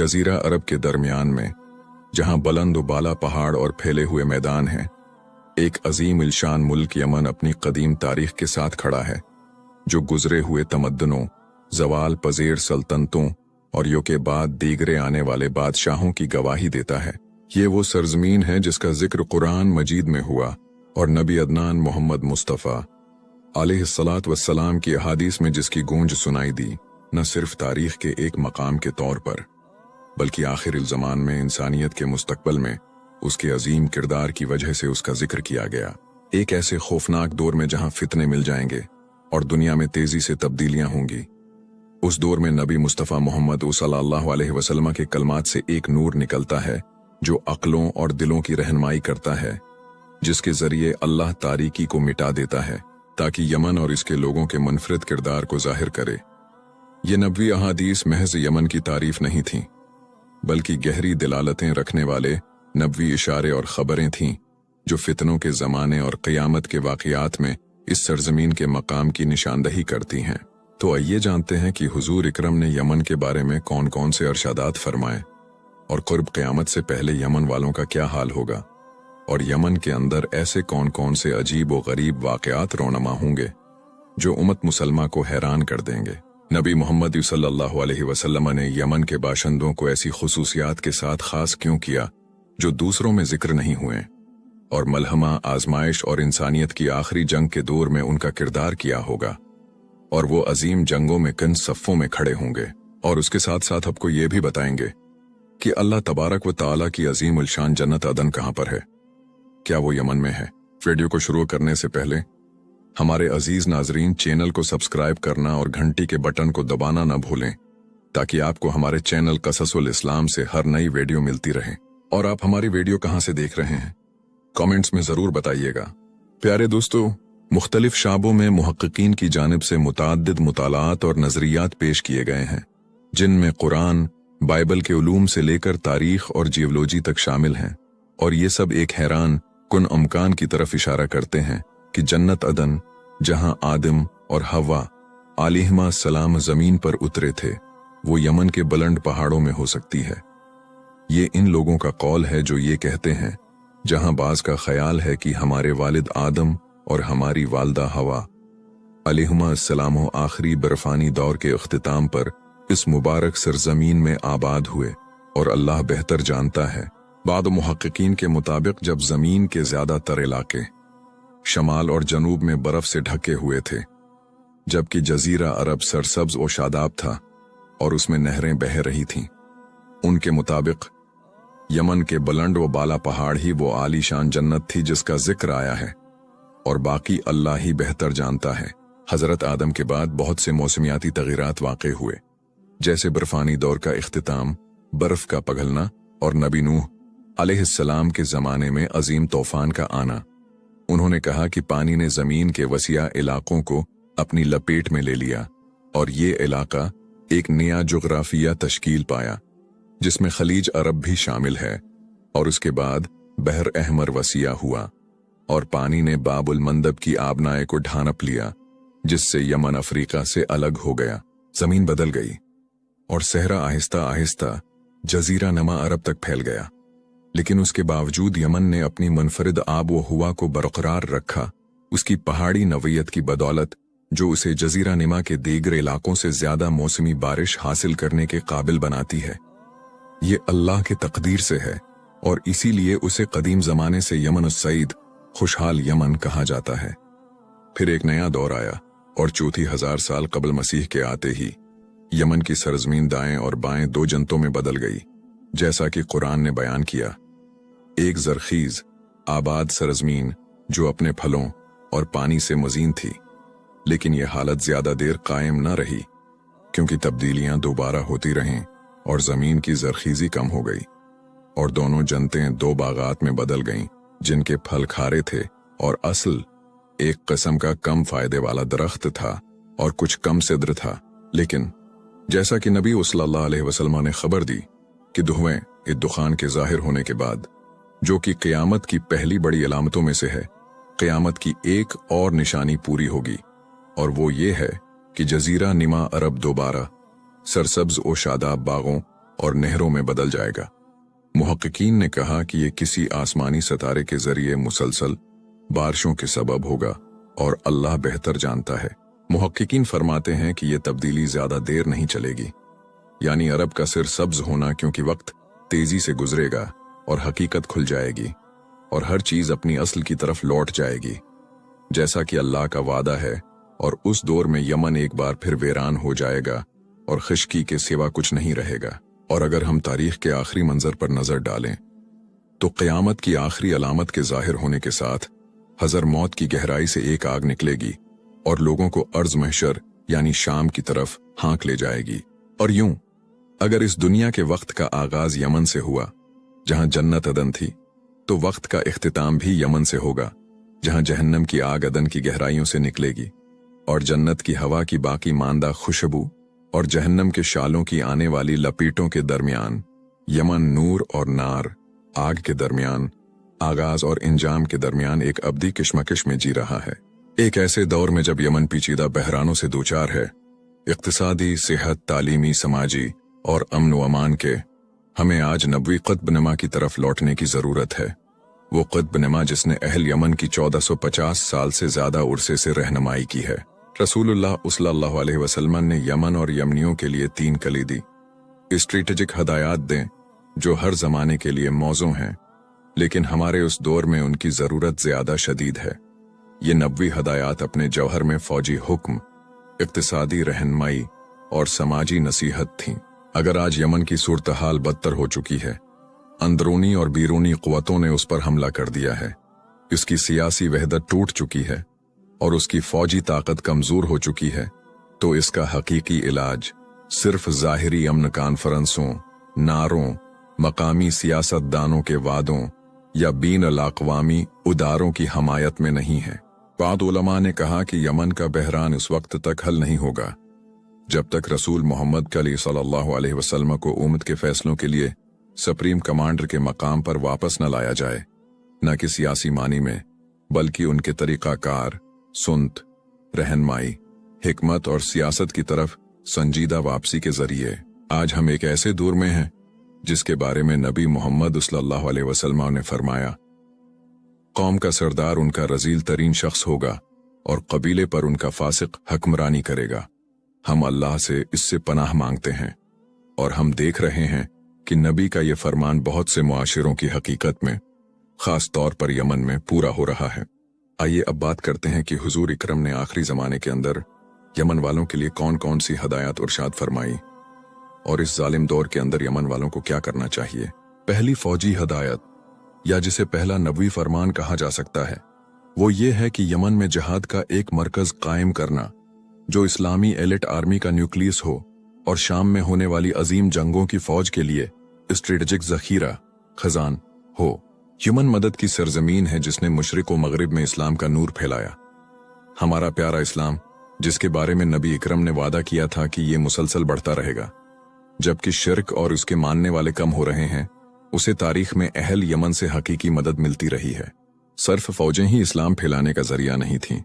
जजीरा अरब के दरमियान में, जहां बुलंद व बाला पहाड़ और फैले हुए मैदान हैं, एक अजीम इल्शान मुल्क यमन अपनी कदीम तारीख के साथ खड़ा है, जो गुजरे हुए तमद्दुनों, जवाल पजीर सल्तनतों और यो के बाद दीगरे आने वाले बादशाहों की गवाही देता है। ये वो सरजमीन है जिसका जिक्र कुरान मजीद में हुआ और नबी अदनान मोहम्मद मुस्तफ़ा अलैहिस्सलात वस्सलाम की अहादीस में जिसकी गूंज सुनाई दी, न सिर्फ तारीख के एक मकाम के तौर पर, बल्कि आखिर ज़मान में इंसानियत के मुस्तकबल में उसके अजीम किरदार की वजह से उसका जिक्र किया गया। एक ऐसे खौफनाक दौर में जहां फितने मिल जाएंगे और दुनिया में तेजी से तब्दीलियां होंगी, उस दौर में नबी मुस्तफ़ा मोहम्मद सल्लल्लाहु अलैहि वसल्लम के कलमात से एक नूर निकलता है जो अक्लों और दिलों की रहनुमाई करता है, जिसके जरिए अल्लाह तारीकी को मिटा देता है ताकि यमन और इसके लोगों के मुनफरिद किरदार को जाहिर करे। ये नबवी अहादीस महज यमन की तारीफ नहीं थीं, बल्कि गहरी दिलालतें रखने वाले नबवी इशारे और खबरें थीं जो फितनों के ज़माने और क़यामत के वाक़ियात में इस सरजमीन के मकाम की निशानदही करती हैं। तो आइए जानते हैं कि हुजूर इकरम ने यमन के बारे में कौन कौन से अरशादात फरमाए और क़ुर्ब क़यामत से पहले यमन वालों का क्या हाल होगा, और यमन के अंदर ऐसे कौन कौन से अजीब व गरीब वाक़यात रोनमा होंगे जो उम्मत मुसलमा को हैरान कर देंगे। नबी मोहम्मद सल्लल्लाहु अलैहि वसल्लम ने यमन के बाशिंदों को ऐसी खुसूसियात के साथ खास क्यों किया जो दूसरों में जिक्र नहीं हुए, और मलहमा, आजमाइश और इंसानियत की आखिरी जंग के दौर में उनका किरदार किया होगा, और वो अजीम जंगों में किन सफ़ों में खड़े होंगे। और उसके साथ साथ आपको ये भी बताएंगे कि अल्लाह तबारक व तआला की अजीम उलशान जन्नत अदन कहाँ पर है, क्या वो यमन में है। वीडियो को शुरू करने से पहले हमारे अजीज नाजरीन चैनल को सब्सक्राइब करना और घंटी के बटन को दबाना न भूलें, ताकि आपको हमारे चैनल कससुल इस्लाम से हर नई वीडियो मिलती रहे। और आप हमारी वीडियो कहाँ से देख रहे हैं, कमेंट्स में जरूर बताइएगा। प्यारे दोस्तों, मुख्तलिफ शाबों में मुहक्किकीन की जानिब से मुताद्दिद मुतालात और नजरियात पेश किए गए हैं, जिनमें कुरान, बाइबल के उलूम से लेकर तारीख और जियोलॉजी तक शामिल हैं, और ये सब एक हैरान कुन अमकान की तरफ इशारा करते हैं कि जन्नत अदन, जहां आदम और हवा अलैहिमा सलाम जमीन पर उतरे थे, वो यमन के बुलंद पहाड़ों में हो सकती है। ये इन लोगों का कौल है जो ये कहते हैं, जहां बाज का ख्याल है कि हमारे वालिद आदम और हमारी वालदा हवा अलैहिमा सलाम आखिरी बर्फानी दौर के इख्तिताम पर इस मुबारक सरजमीन में आबाद हुए, और अल्लाह बेहतर जानता है। बाद मुहक्किकीन के मुताबिक जब जमीन के ज्यादातर इलाके शमाल और जनूब में बर्फ से ढके हुए थे, जबकि जजीरा अरब सरसब्ज और शादाब था और उसमें नहरें बह रही थीं, उनके मुताबिक यमन के बुलंद व बाला पहाड़ ही वो आलीशान जन्नत थी जिसका जिक्र आया है, और बाकी अल्लाह ही बेहतर जानता है। हजरत आदम के बाद बहुत से मौसमियाती तगीरात वाक़े हुए, जैसे बर्फानी दौर का इख्तिताम, बर्फ का पिघलना, और नबी नूह अलैहिस्सलाम के ज़माने में अजीम तूफान का आना। उन्होंने कहा कि पानी ने ज़मीन के वसिया इलाकों को अपनी लपेट में ले लिया, और ये इलाका एक नया जुग्राफिया तश्कील पाया जिसमें खलीज अरब भी शामिल है, और उसके बाद बहर अहमर वसिया हुआ, और पानी ने बाबुल मंदब की आबनाए को ढांप लिया, जिससे यमन अफ्रीका से अलग हो गया। जमीन बदल गई और सहरा आहिस्ता आहिस्ता जजीरा नमा अरब तक फैल गया, लेकिन उसके बावजूद यमन ने अपनी मुनफरिद आब व हुआ को बरकरार रखा, उसकी पहाड़ी नवीयत की बदौलत, जो उसे जजीरा नमा के दीगर इलाकों से ज्यादा मौसमी बारिश हासिल करने के काबिल बनाती है। ये अल्लाह के तकदीर से है, और इसीलिए उसे कदीम जमाने से यमन उस-सईद, खुशहाल यमन कहा जाता है। फिर एक नया दौर आया, और चौथी 1000 साल कबल मसीह के आते ही यमन की सरजमीन दाएं और बाएं दो जनतों में बदल गई, जैसा कि कुरान ने बयान किया। एक जरखीज आबाद सरजमीन जो अपने फलों और पानी से मजीन थी, लेकिन यह हालत ज्यादा देर कायम न रही, क्योंकि तब्दीलियां दोबारा होती रहें और जमीन की जरखीजी कम हो गई, और दोनों जनतें दो बागात में बदल गईं जिनके फल खारे थे, और असल एक किस्म का कम फायदे वाला दरख्त था और कुछ कम सिद्र था। लेकिन जैसा कि नबी सल्लल्लाहु अलैहि वसल्लम ने खबर दी कि धुएं दुखान के जाहिर होने के बाद, जो कि क़यामत की पहली बड़ी अलामतों में से है, क़यामत की एक और निशानी पूरी होगी, और वो ये है कि जजीरा निमा अरब दोबारा सरसब्ज और शादाब बागों और नहरों में बदल जाएगा। मुहक्किकीन ने कहा कि ये किसी आसमानी सितारे के जरिए मुसलसल बारिशों के सबब होगा और अल्लाह बेहतर जानता है। मुहक्किकीन फरमाते हैं कि ये तब्दीली ज्यादा देर नहीं चलेगी, यानी अरब का सिर सब्ज होना, क्योंकि वक्त तेजी से गुजरेगा और हकीकत खुल जाएगी और हर चीज अपनी असल की तरफ लौट जाएगी जैसा कि अल्लाह का वादा है। और उस दौर में यमन एक बार फिर वीरान हो जाएगा और खुश्की के सिवा कुछ नहीं रहेगा। और अगर हम तारीख के आखिरी मंजर पर नजर डालें तो क़यामत की आखिरी अलामत के जाहिर होने के साथ हज़र मौत की गहराई से एक आग निकलेगी और लोगों को अर्ज महशर यानी शाम की तरफ हाँक ले जाएगी। और यूं अगर इस दुनिया के वक्त का आगाज यमन से हुआ जहां जन्नत अदन थी, तो वक्त का इख्तिताम भी यमन से होगा जहां जहन्नम की आग अदन की गहराइयों से निकलेगी और जन्नत की हवा की बाकी मांदा खुशबू और जहन्नम के शालों की आने वाली लपेटों के दरमियान यमन नूर और नार आग के दरमियान आगाज और इंजाम के दरमियान एक अबदी किश्मकिश में जी रहा है। एक ऐसे दौर में जब यमन पेचीदा बहरानों से दूचार है, इक्तिसादी, सेहत, तालीमी, समाजी और अमन व अमान के, हमें आज नबवी क़ुत्ब-नुमा की तरफ लौटने की जरूरत है। वो क़ुत्ब-नुमा जिसने अहल यमन की 1450 साल से ज्यादा उर्से से रहनुमाई की है। रसूलुल्लाह सल्लल्लाहु अलैहि वसल्लम ने यमन और यमनियों के लिए 3 कलीदी स्ट्रेटेजिक हदायत दें जो हर जमाने के लिए मौजू हैं, लेकिन हमारे उस दौर में उनकी जरूरत ज्यादा शदीद है। ये नबवी हदायत अपने जौहर में फौजी हुक्म, इक्तिसादी रहनुमाई और समाजी नसीहत थीं। अगर आज यमन की सूरत हाल बदतर हो चुकी है, अंदरूनी और बैरूनी क़ुव्वतों ने उस पर हमला कर दिया है, इसकी सियासी वहदत टूट चुकी है और उसकी फौजी ताकत कमजोर हो चुकी है, तो इसका हकीकी इलाज सिर्फ ज़ाहिरी अमन कॉन्फ्रेंसों, नारों, मकामी सियासतदानों के वादों या बीन अल-अक़वामी उदारों की हमायत में नहीं है। बाद उलमा ने कहा कि यमन का बहरान उस वक्त तक हल नहीं होगा जब तक रसूल मोहम्मद सल्लल्लाहु अलैहि वसल्लम को उम्मत के फैसलों के लिए सुप्रीम कमांडर के मकाम पर वापस न लाया जाए, न कि सियासी मानी में, बल्कि उनके तरीक़ाकार, सुन्नत, रहनुमाई, हिकमत और सियासत की तरफ संजीदा वापसी के जरिए। आज हम एक ऐसे दौर में हैं जिसके बारे में नबी मोहम्मद सल्लल्लाहु अलैहि वसल्लम ने फरमाया, कौम का सरदार उनका रजील तरीन शख्स होगा और कबीले पर उनका फासिक हक्मरानी करेगा। हम अल्लाह से इससे पनाह मांगते हैं और हम देख रहे हैं कि नबी का ये फरमान बहुत से मुआशिरों की हकीकत में, खास तौर पर यमन में पूरा हो रहा है। आइए अब बात करते हैं कि हुजूर इकरम ने आखिरी जमाने के अंदर यमन वालों के लिए कौन कौन सी हदायत इरशाद फरमाई और इस जालिम दौर के अंदर यमन वालों को क्या करना चाहिए। पहली फौजी हदायत, या जिसे पहला नबवी फरमान कहा जा सकता है, वो ये है कि यमन में जिहाद का एक मरकज कायम करना जो इस्लामी एलिट आर्मी का न्यूक्लियस हो और शाम में होने वाली अजीम जंगों की फौज के लिए स्ट्रेटेजिक जखीरा खजान हो। यमन मदद की सरजमीन है जिसने मशरिक व मगरिब में इस्लाम का नूर फैलाया। हमारा प्यारा इस्लाम, जिसके बारे में नबी इकरम ने वादा किया था कि ये मुसलसल बढ़ता रहेगा जबकि शिर्क और उसके मानने वाले कम हो रहे हैं, उसे तारीख में अहल यमन से हकीकी मदद मिलती रही है। सिर्फ फौजें ही इस्लाम फैलाने का जरिया नहीं थीं,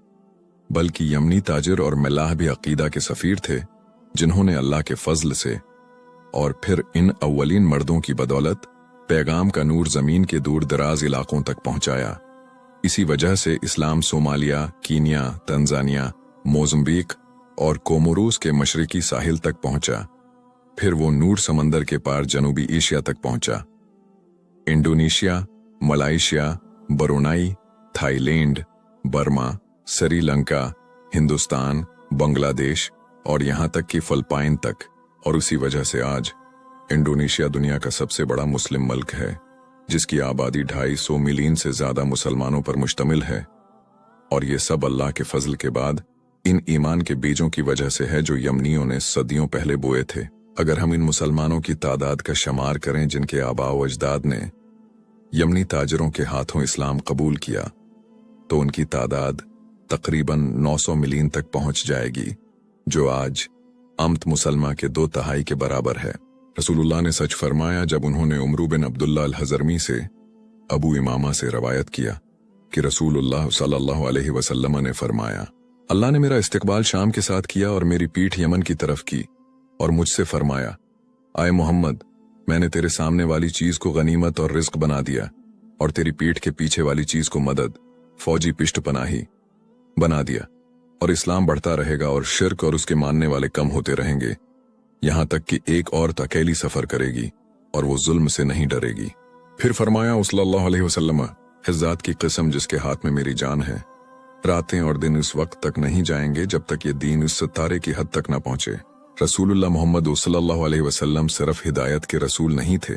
बल्कि यमनी ताजिर और मल्लाह भी अकीदा के सफीर थे जिन्होंने अल्लाह के फजल से और फिर इन अव्वलीन मर्दों की बदौलत पैगाम का नूर जमीन के दूर दराज इलाकों तक पहुंचाया। इसी वजह से इस्लाम सोमालिया, कीनिया, तंजानिया, मोज़म्बिक और कोमोरोस के मशरिकी साहिल तक पहुंचा। फिर वो नूर समंदर के पार जनूबी एशिया तक पहुंचा। Indonesia, Malaysia, Brunei, Thailand, Burma, Sri Lanka, Hindustan, Bangladesh और यहां तक कि फिलिपाइन तक। और उसी वजह से आज इंडोनेशिया दुनिया का सबसे बड़ा मुस्लिम मुल्क है, जिसकी आबादी 250 मिलियन से ज्यादा मुसलमानों पर मुश्तमिल है। और ये सब अल्लाह के फजल के बाद इन ईमान के बीजों की वजह से है जो यमनियों ने सदियों पहले बोए थे। अगर हम इन मुसलमानों की तादाद का शुमार करें जिनके आबा व अजदाद ने यमनी ताजरों के हाथों इस्लाम कबूल किया, तो उनकी तादाद तकरीबन 900 मिलियन तक पहुंच जाएगी, जो आज अम्त मुसलमा के 2/3 के बराबर है। रसूलुल्लाह ने सच फरमाया जब उन्होंने उमरू बिन अब्दुल्ला अल-हज़रमी से अबू इमामा से रवायत किया कि रसूलुल्लाह सल्लल्लाहु अलैहि वसल्लम ने फरमाया, अल्लाह ने मेरा इस्तकबाल शाम के साथ किया और मेरी पीठ यमन की तरफ की और मुझसे फरमाया, आए मोहम्मद, मैंने तेरे सामने वाली चीज को गनीमत और रिस्क बना दिया और तेरी पीठ के पीछे वाली चीज को मदद, फौजी पिष्ट पनाही बना दिया, और इस्लाम बढ़ता रहेगा और शिर्क और उसके मानने वाले कम होते रहेंगे, यहां तक कि एक औरत अकेली सफर करेगी और वो जुल्म से नहीं डरेगी। फिर फरमाया सल्लल्लाहु अलैहि वसल्लम, इज़्ज़ात की कसम जिसके हाथ में मेरी जान है, रातें और दिन उस वक्त तक नहीं जाएंगे जब तक ये दीन उस सितारे की हद तक न पहुंचे। रसूलुल्लाह मोहम्मद सल्लल्लाहु अलैहि वसल्लम सिर्फ हिदायत के रसूल नहीं थे,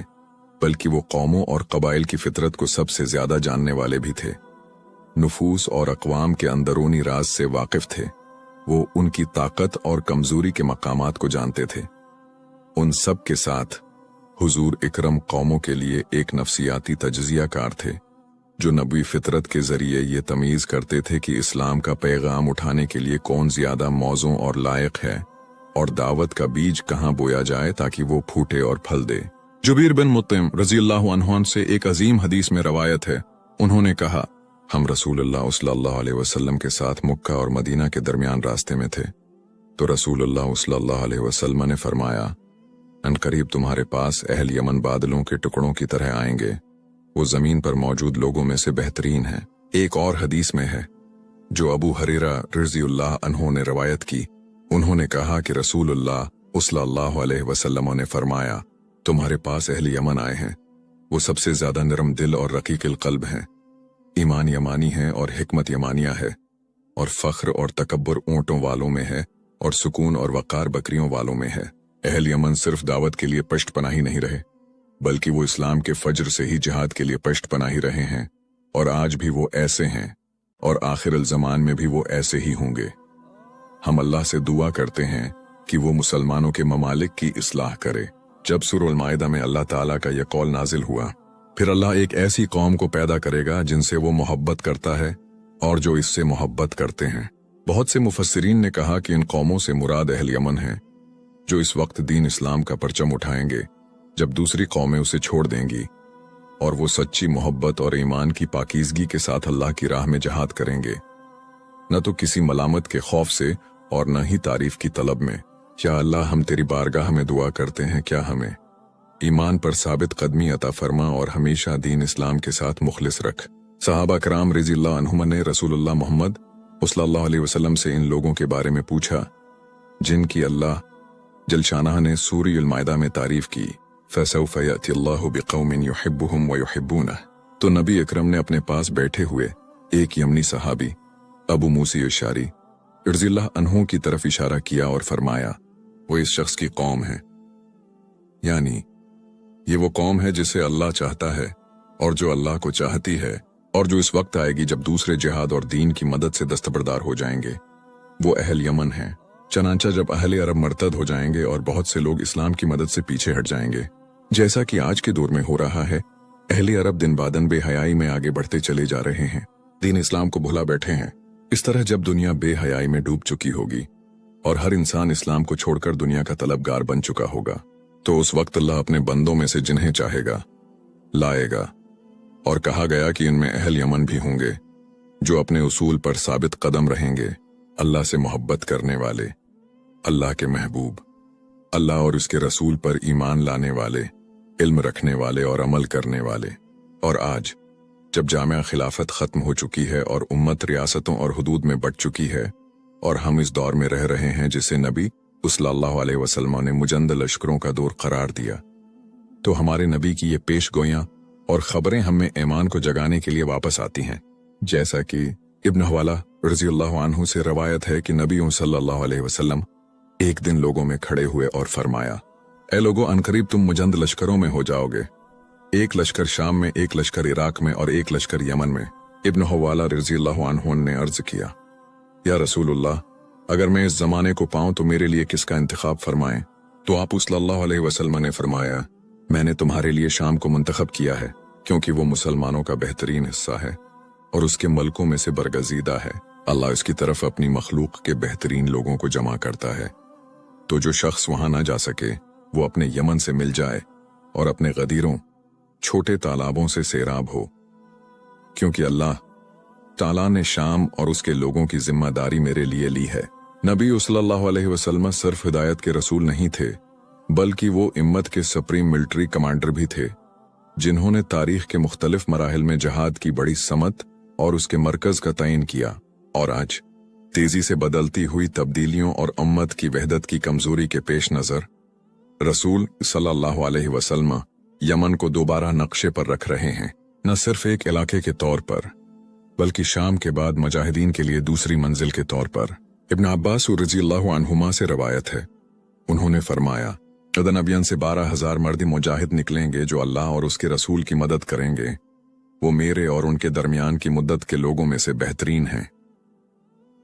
बल्कि वो कौमों और कबाइल की फितरत को सबसे ज्यादा जानने वाले भी थे। नुफूस और अक़वाम के अंदरूनी राज से वाकिफ थे। वो उनकी ताकत और कमजोरी के मकामात को जानते थे। उन सब के साथ हुजूर इकरम कौमों के लिए एक नफ्सियाती तज्ज़ियाकार थे, जो नबी फितरत के जरिए ये तमीज करते थे कि इस्लाम का पैगाम उठाने के लिए कौन ज्यादा मौजू और लायक है और दावत का बीज कहाँ बोया जाए ताकि वो फूटे और फल दे। जुबैर बिन मुत्तिम रज़ियल्लाहु अन्हु से एक अजीम हदीस में रवायत है, उन्होंने कहा, हम रसूलुल्लाह सल्लल्लाहु अलैहि वसल्लम के साथ मक्का और मदीना के दरमियान रास्ते में थे, तो रसूलुल्लाह सल्लल्लाहु अलैहि वसल्लम ने फरमाया, अनकरीब तुम्हारे पास अहल यमन बादलों के टुकड़ों की तरह आएंगे, वो जमीन पर मौजूद लोगों में से बेहतरीन है। एक और हदीस में है जो अबू हुरैरा रज़ियल्लाहु अन्हु ने रवायत की, उन्होंने कहा कि रसूलुल्लाह सल्लल्लाहु अलैहि वसल्लम ने फरमाया, तुम्हारे पास अहल यमन आए हैं, वो सबसे ज्यादा नरम दिल और रकीकिल कल्ब हैं, ईमान यमानी है और हिकमत यमानिया है, और फख्र और तकब्बुर ऊंटों वालों में है और सुकून और वकार बकरियों वालों में है। अहल यमन सिर्फ दावत के लिए पश्त पनाही नहीं रहे, बल्कि वो इस्लाम के फज्र से ही जिहाद के लिए पश्त पनाही रहे हैं, और आज भी वो ऐसे हैं और आखिरुल ज़मान में भी वो ऐसे ही होंगे। हम अल्लाह से दुआ करते हैं कि वो मुसलमानों के ममालिक की इस्लाह करे। जब सूरह अल-माइदा में अल्लाह ताला का यह कौल नाजिल हुआ, फिर अल्लाह एक ऐसी कौम को पैदा करेगा जिनसे वो मोहब्बत करता है और जो इससे मोहब्बत करते हैं। बहुत से मुफस्सिरीन ने कहा कि इन कौमों से मुराद अहल यमन है, जो इस वक्त दीन इस्लाम का परचम उठाएंगे जब दूसरी कौमें उसे छोड़ देंगी, और वो सच्ची मोहब्बत और ईमान की पाकीज़गी के साथ अल्लाह की राह में जहाद करेंगे, न तो किसी मलामत के खौफ से और न ही तारीफ की तलब में। या अल्लाह, हम तेरी बारगाह में दुआ करते हैं, क्या हमें ईमान पर साबित कदमी अता फरमा और हमेशा दीन इस्लाम के साथ मुखलिस रख। सहाबा कराम रज़ियल्लाहु अन्हुम ने रसूलुल्लाह मोहम्मद सल्लल्लाहु अलैहि वसल्लम से इन लोगों के बारे में पूछा जिनकी अल्लाह जलशानह ने सूरह अल-माइदा में तारीफ की, फसौफ यअतिल्लाहु बिक़ौमिन युहिब्बुहुम व युहिब्बूनह। तो नबी अकरम ने अपने पास बैठे हुए एक यमनी सहाबी अबू मूसा अशअरी रज़ियल्लाहु अन्हु की तरफ इशारा किया और फरमाया, वो इस शख्स की कौम है, यानी ये वो कौम है जिसे अल्लाह चाहता है और जो अल्लाह को चाहती है, और जो इस वक्त आएगी जब दूसरे जिहाद और दीन की मदद से दस्तबरदार हो जाएंगे, वो अहल यमन है। चनांचा जब अहले अरब मर्तद हो जाएंगे और बहुत से लोग इस्लाम की मदद से पीछे हट जाएंगे, जैसा कि आज के दौर में हो रहा है, अहले अरब दिन बादन बेहयाई में आगे बढ़ते चले जा रहे हैं, दीन इस्लाम को भुला बैठे हैं। इस तरह जब दुनिया बेहयाई में डूब चुकी होगी और हर इंसान इस्लाम को छोड़कर दुनिया का तलबगार बन चुका होगा, तो उस वक्त अल्लाह अपने बंदों में से जिन्हें चाहेगा लाएगा। और कहा गया कि इनमें अहल यमन भी होंगे जो अपने उसूल पर साबित कदम रहेंगे, अल्लाह से मोहब्बत करने वाले, अल्लाह के महबूब, अल्लाह और उसके रसूल पर ईमान लाने वाले, इल्म रखने वाले और अमल करने वाले। और आज जब जामिया खिलाफत खत्म हो चुकी है और उम्मत रियासतों और हुदूद में बट चुकी है और हम इस दौर में रह रहे हैं जिसे नबी सल्लल्लाहु अलैहि वसल्लम ने मुजंद लश्करों का दौर करार दिया, तो हमारे नबी की ये पेशगोयां और खबरें हमें ईमान को जगाने के लिए वापस आती हैं। जैसा कि इब्न हवाला रज़ियल्लाहु अन्हु से रवायत है कि नबी सल्लल्लाहु अलैहि वसल्लम एक दिन लोगों में खड़े हुए और फरमाया, ए लोगों, अनकरीब तुम मुजंद लश्करों में हो जाओगे, एक लश्कर शाम में, एक लश्कर इराक में और एक लश्कर यमन में। इब्न हवाला रज़ियल्लाहु अन्हु ने अर्ज किया, या रसूलुल्लाह, अगर मैं इस जमाने को पाऊं तो मेरे लिए किसका इंतखाब फरमाएं? तो आप सल्लल्लाहु अलैहि वसल्लम ने फरमाया, मैंने तुम्हारे लिए शाम को मुंतखब किया है, क्योंकि वो मुसलमानों का बेहतरीन हिस्सा है और उसके मलकों में से बरगजीदा है। अल्लाह इसकी तरफ अपनी मखलूक के बेहतरीन लोगों को जमा करता है। तो जो शख्स वहां ना जा सके वो अपने यमन से मिल जाए और अपने गदीरों छोटे तालाबों से सैराब हो, क्योंकि अल्लाह ताला ने शाम और उसके लोगों की जिम्मेदारी मेरे लिए ली है। नबी सल्लल्लाहु अलैहि वसल्लम सिर्फ हिदायत के रसूल नहीं थे, बल्कि वो इम्मत के सुप्रीम मिलिट्री कमांडर भी थे, जिन्होंने तारीख के मुख्तलिफ मराहिल में जहाद की बड़ी समत और उसके मरकज का तयन किया। और आज तेजी से बदलती हुई तब्दीलियों और उम्मत की वहदत की कमजोरी के पेश नजर रसूल सल्लल्लाहु अलैहि वसल्लम यमन को दोबारा नक्शे पर रख रहे हैं, न सिर्फ एक इलाके के तौर पर बल्कि शाम के बाद मुजाहिदीन के लिए दूसरी मंजिल के तौर पर। इब्न अब्बास रज़ियल्लाहु अन्हुमा से रवायत है, उन्होंने फरमाया, अदन अबियन से 12,000 मर्द मुजाहिद निकलेंगे जो अल्लाह और उसके रसूल की मदद करेंगे। वो मेरे और उनके दरमियान की मुद्दत के लोगों में से बेहतरीन हैं।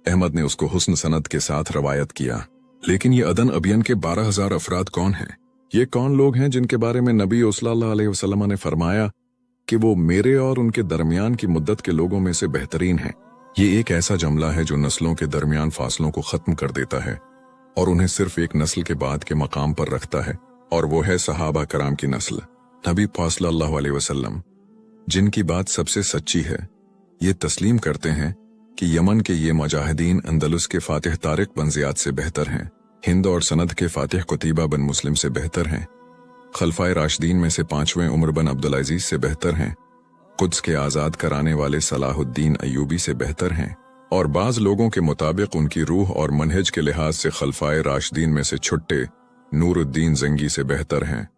अहमद ने उसको हुस्न सनद के साथ रवायत किया। लेकिन ये अदन अबियन के 12,000 अफराद कौन हैं? ये कौन लोग हैं जिनके बारे में नबी सल्लल्लाहु अलैहि वसल्लम ने फरमाया कि वो मेरे और उनके दरमियान की मुद्दत के लोगों में से बेहतरीन हैं? ये एक ऐसा जमला है जो नस्लों के दरमियान फासलों को खत्म कर देता है और उन्हें सिर्फ एक नस्ल के बाद के मकाम पर रखता है, और वो है सहाबा कराम की नस्ल। नबी सल्लल्लाहु अलैहि वसल्लम, जिनकी बात सबसे सच्ची है, ये तस्लीम करते हैं कि यमन के ये मुजाहिदीन अंदलुस के फातिह तारिक बन ज़ियाद से बेहतर हैं, हिंद और सनद के फातिह कुतैबा बन मुस्लिम से बेहतर हैं, खलफाए राशिदीन में से 5वें उमर बन अब्दुल अजीज से बेहतर हैं, कुद्स के आज़ाद कराने वाले सलाहुद्दीन अय्यूबी से बेहतर हैं, और बाज़ लोगों के मुताबिक उनकी रूह और मनहज के लिहाज से खलफाए राशिदीन में से छुट्टे नूरुद्दीन ज़ंगी से बेहतर हैं,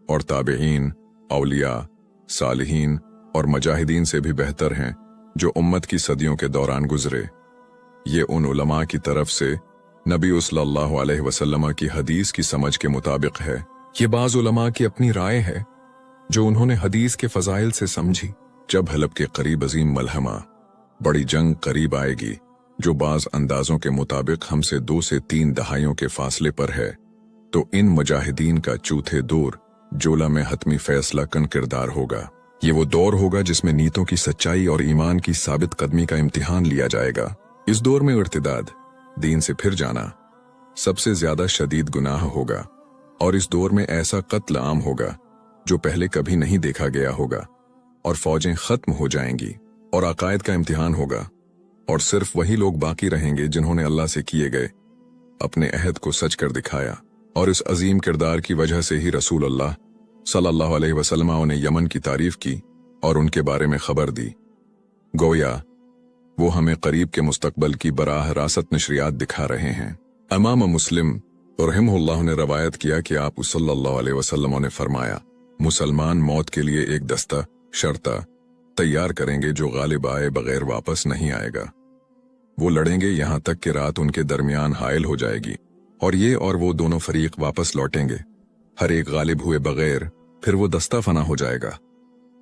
और ताबईन, औलिया, सालिहीन और मुजाहिदीन से भी बेहतर हैं जो उम्मत की सदियों के दौरान गुजरे। ये उन उलमा की तरफ से नबी सल्लल्लाहु अलैहि वसल्लम की हदीस की समझ के मुताबिक है। ये बाज़ उलमा की अपनी राय है जो उन्होंने हदीस के फजाइल से समझी। जब हलब के करीब अजीम मलहमा, बड़ी जंग करीब आएगी, जो बाज़ अंदाजों के मुताबिक हमसे 2 से 3 दहाइयों के फासले पर है, तो इन मुजाहिदीन का चौथे दौर जोला में हतमी फैसला कन किरदार होगा। ये वो दौर होगा जिसमें नीतों की सच्चाई और ईमान की साबित कदमी का इम्तिहान लिया जाएगा। इस दौर में इर्तिदाद, दीन से फिर जाना, सबसे ज्यादा शदीद गुनाह होगा, और इस दौर में ऐसा कत्ल आम होगा जो पहले कभी नहीं देखा गया होगा, और फौजें खत्म हो जाएंगी और अकायद का इम्तिहान होगा, और सिर्फ वही लोग बाकी रहेंगे जिन्होंने अल्लाह से किए गए अपने अहद को सच कर दिखाया। और इस अजीम किरदार की वजह से ही रसूल अल्लाह सल्लल्लाहु अलैहि वसल्लम ने यमन की तारीफ की और उनके बारे में खबर दी। गोया वो हमें करीब के मुस्तकबल की बराह रासत नशरियात दिखा रहे हैं। इमाम मुस्लिम रहमहुल्लाह ने रवायत किया कि आप सल्लल्लाहु अलैहि वसल्लम ने फरमाया, मुसलमान मौत के लिए एक दस्ता शर्ता तैयार करेंगे जो गालिब आए बगैर वापस नहीं आएगा। वो लड़ेंगे यहां तक कि रात उनके दरमियान हायल हो जाएगी, और ये और वो दोनों फरीक वापस लौटेंगे, हर एक गालिब हुए बगैर। फिर वो दस्ता फना हो जाएगा।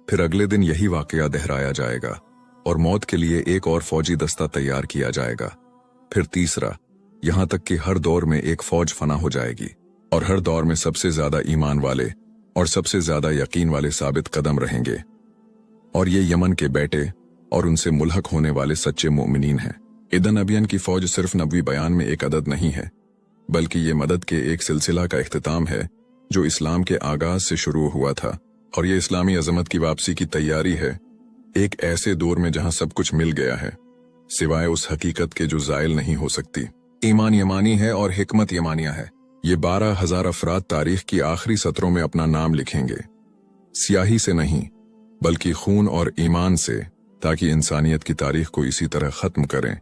फिर अगले दिन यही वाकया दोहराया जाएगा और मौत के लिए एक और फौजी दस्ता तैयार किया जाएगा। फिर तीसरा, यहां तक कि हर दौर में एक फौज फना हो जाएगी, और हर दौर में सबसे ज्यादा ईमान वाले और सबसे ज्यादा यकीन वाले साबित कदम रहेंगे, और ये यमन के बेटे और उनसे मुल्हक होने वाले सच्चे मोमिनीन हैं। इदन अबियन की फौज सिर्फ नबवी बयान में एक अदद नहीं है, बल्कि ये मदद के एक सिलसिला का इख्तिताम है जो इस्लाम के आगाज से शुरू हुआ था, और ये इस्लामी अजमत की वापसी की तैयारी है एक ऐसे दौर में जहां सब कुछ मिल गया है सिवाय उस हकीकत के जो जायल नहीं हो सकती। ईमान यमानी है और हिकमत यमानिया है। ये 12,000 अफराद तारीख की आखिरी सत्रों में अपना नाम लिखेंगे, स्याही से नहीं बल्कि खून और ईमान से, ताकि इंसानियत की तारीख को इसी तरह खत्म करें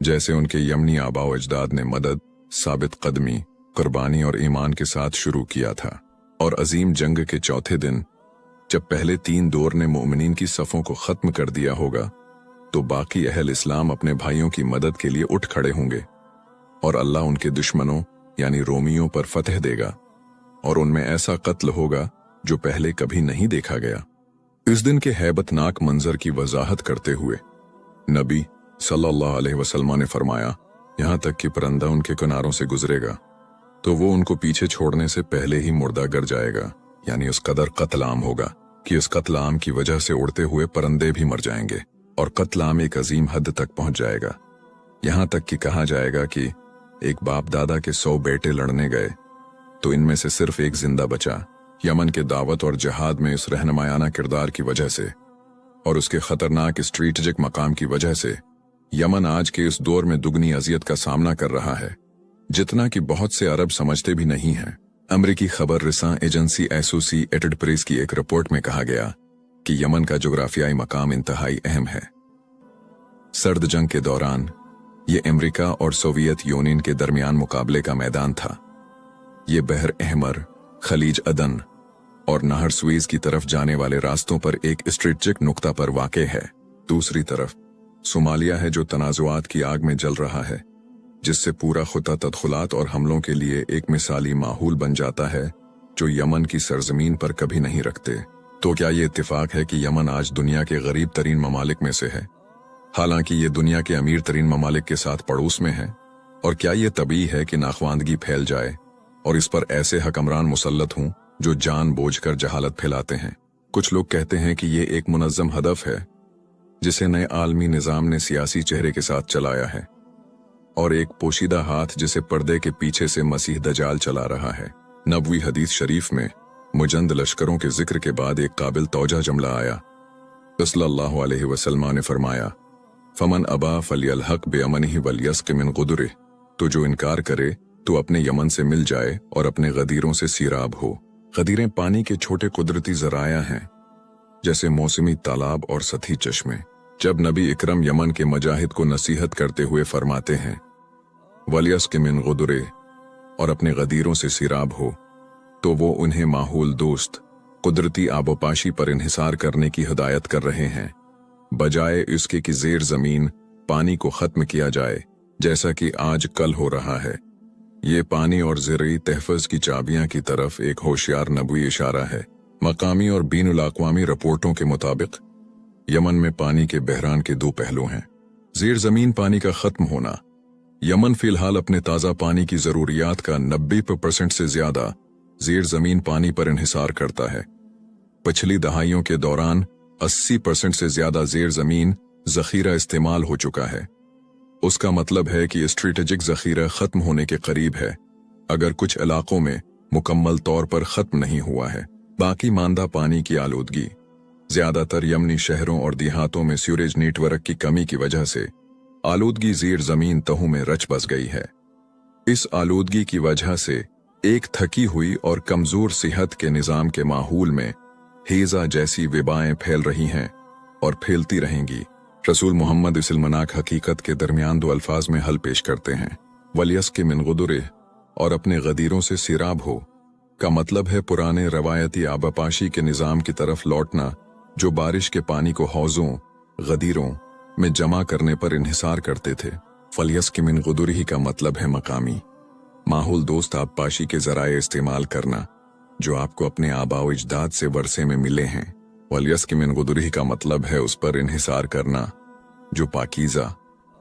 जैसे उनके यमनी आबाओ अजदाद ने मदद, साबित कदमी, कुर्बानी और ईमान के साथ शुरू किया था। और अजीम जंग के चौथे दिन जब पहले 3 दौर ने मोमिनीन की सफ़ों को खत्म कर दिया होगा, तो बाकी अहल इस्लाम अपने भाइयों की मदद के लिए उठ खड़े होंगे, और अल्लाह उनके दुश्मनों यानी रोमियों पर फतह देगा, और उनमें ऐसा कत्ल होगा जो पहले कभी नहीं देखा गया। इस दिन के हैबतनाक मंजर की वजाहत करते हुए नबी सल्लल्लाहु अलैहि वसल्लम ने फरमाया, यहां तक कि परिंदा उनके किनारों से गुजरेगा तो वो उनको पीछे छोड़ने से पहले ही मुर्दा गर जाएगा, यानी उस कदर कत्ल आम होगा कि उस कत्ल आम की वजह से उड़ते हुए परिंदे भी मर जाएंगे, और कत्ल आम एक अजीम हद तक पहुंच जाएगा। यहां तक कि कहा जाएगा कि एक बाप दादा के 100 बेटे लड़ने गए तो इनमें से सिर्फ एक जिंदा बचा। यमन के दावत और जहाद में इस रहनुमायाना किरदार की वजह से और उसके खतरनाक स्ट्रेटेजिक मकाम की वजह से यमन आज के इस दौर में दुगनी अजियत का सामना कर रहा है, जितना कि बहुत से अरब समझते भी नहीं हैं। अमरीकी खबर रिसां एजेंसी एसोसिएटेड प्रेस की एक रिपोर्ट में कहा गया कि यमन का जोग्राफियाई मकाम इंतहाई अहम है। सर्द जंग के दौरान ये अमेरिका और सोवियत यूनियन के दरमियान मुकाबले का मैदान था। ये बहर अहमर, खलीज अदन और नहर सुएज की तरफ जाने वाले रास्तों पर एक स्ट्रेटेजिक नुक्ता पर वाक़े है। दूसरी तरफ सोमालिया है जो तनाजुआत की आग में जल रहा है, जिससे पूरा खुता तदखुलात और हमलों के लिए एक मिसाली माहौल बन जाता है जो यमन की सरजमीन पर कभी नहीं रखते। तो क्या ये इत्तेफाक है कि यमन आज दुनिया के गरीब तरीन ममालिक में से है, हालांकि ये दुनिया के अमीर तरीन ममालिक के साथ पड़ोस में है? और क्या ये तभी है कि नाखवानदगी फैल जाए और इस पर ऐसे हकमरान मुसल्लत हों जो जानबूझकर जहालत फैलाते हैं? कुछ लोग कहते हैं कि ये एक मुनज़्ज़म हदफ है जिसे नए आलमी निज़ाम ने सियासी चेहरे के साथ चलाया है, और एक पोशीदा हाथ जिसे पर्दे के पीछे से मसीह दजाल चला रहा है। नबवी हदीस शरीफ में मुजंद लश्करों के जिक्र के बाद एक काबिल तौजा जुमला आया। सल्लल्लाहु अलैहि वसल्लम ने फरमाया, फमन अबा फलियलहक बेअमनिही वलियस्क़ मिन गुदरिह, तो जो इनकार करे तो अपने यमन से मिल जाए और अपने गदीरों से सीराब हो। गदीरें पानी के छोटे कुदरती ज़राया हैं, जैसे मौसमी तालाब और सतही चश्मे। जब नबी इकरम यमन के मजाहिद को नसीहत करते हुए फरमाते हैं वलियस्क़ मिन गुदरिह, और अपने गदीरों से सीराब हो, तो वो उन्हें माहौल दोस्त कुदरती आबोपाशी पर इन्हिसार करने की हिदायत कर रहे हैं, बजाय इसके कि ज़ेर ज़मीन पानी को ख़त्म किया जाए जैसा कि आज कल हो रहा है। ये पानी और ज़रई तहफ़्फ़ुज़ की चाबियां की तरफ एक होशियार नबवी इशारा है। मकामी और बीनुल अक़वामी रिपोर्टों के मुताबिक यमन में पानी के बहरान के दो पहलू हैं। ज़ेर ज़मीन पानी का ख़त्म होना। यमन फ़िलहाल अपने ताज़ा पानी की ज़रूरियात का 90% से ज़्यादा ज़ेर ज़मीन पानी पर इन्हिसार करता है। पिछली दहाइयों के दौरान 80% से ज़्यादा ज़ेर ज़मीन ज़ख़ीरा इस्तेमाल हो चुका है। उसका मतलब है कि स्ट्रेटेजिक ज़ख़ीरा ख़त्म होने के करीब है, अगर कुछ इलाकों में मुकम्मल तौर पर ख़त्म नहीं हुआ है। बाकी मांदा पानी की आलूदगी। ज़्यादातर यमनी शहरों और देहातों में सीवरेज नेटवर्क की कमी की वजह से आलूदगी ज़ेर ज़मीन तहों में रच बस गई है। इस आलूदगी की वजह से एक थकी हुई और कमज़ोर सेहत के निज़ाम के माहौल में हेज़ा जैसी विबाएं फैल रही हैं और फैलती रहेंगी। रसूल मोहम्मद इस इल्मनाक हकीकत के दरमियान दो अल्फाज में हल पेश करते हैं। वलियस्क़ मिन गुदरिह, और अपने गदीरों से सीराब हो, का मतलब है पुराने रवायती आबापाशी के निज़ाम की तरफ लौटना, जो बारिश के पानी को हौज़ों, गदीरों में जमा करने पर इन्हिसार करते थे। वलियस्क़ मिन गुदरिह का मतलब है मकामी माहौल दोस्त आबपाशी के ज़राए इस्तेमाल करना, जो आपको अपने आबाओ इजदाद से वर्से में मिले हैं। वलियस्क़ मिन गुदरिह का मतलब है उस पर इन्हिसार करना जो पाकीज़ा,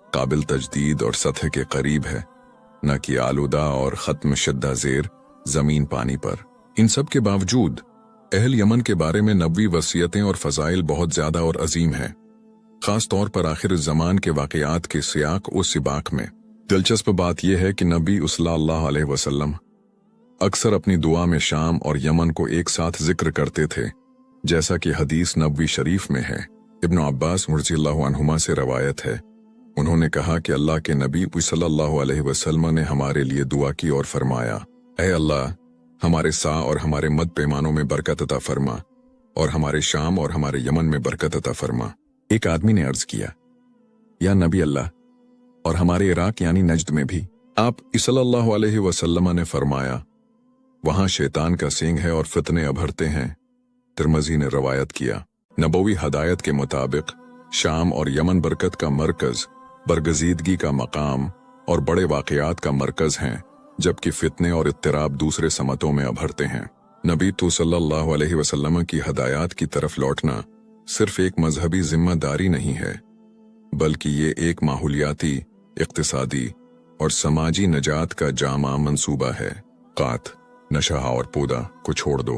काबिल तजदीद और सतह के करीब है, न कि आलूदा और ख़त्म शुद्दा ज़ेर ज़मीन पानी पर। इन सब के बावजूद अहल यमन के बारे में नबवी वसीयतें और फ़ज़ाइल बहुत ज़्यादा और अजीम हैं, ख़ास तौर पर आखिर ज़मान के वाक़यात के सियाक और सिबाक में। दिलचस्प बात यह है कि नबी सल्लल्लाहु अलैहि वसल्लम अक्सर अपनी दुआ में शाम और यमन को एक साथ जिक्र करते थे, जैसा कि हदीस नबवी शरीफ में है। इब्न अब्बास रज़ियल्लाहु अन्हुमा से रवायत है, उन्होंने कहा कि अल्लाह के नबी सल्लल्लाहु अलैहि वसल्लम ने हमारे लिए दुआ की और फरमाया, ऐ अल्लाह, हमारे सा और हमारे मद पैमानों में बरकत अता फरमा, और हमारे शाम और हमारे यमन में बरकत अता फरमा। एक आदमी ने अर्ज किया, या नबी अल्लाह, और हमारे इराक यानी नजद में भी? आप सल्लल्लाहु अलैहि वसल्लम ने फरमाया, वहां शैतान का सींग है और फितने अभरते हैं। तिरमिज़ी ने रवायत किया। नबवी हदायत के मुताबिक शाम और यमन बरकत का मरकज़, बरगजीदगी का मकाम और बड़े वाक़यात का मरकज़ हैं, जबकि फितने और इत्तिराब दूसरे समतों में अभरते हैं। नबी तो सल्लल्लाहु अलैहि वसल्लम की हदायत की तरफ लौटना सिर्फ एक मजहबी जिम्मेदारी नहीं है, बल्कि ये एक माहौलियाती, इक़्तिसादी और समाजी नजात का जामा मंसूबा है। कात, नशा और पौधा को छोड़ दो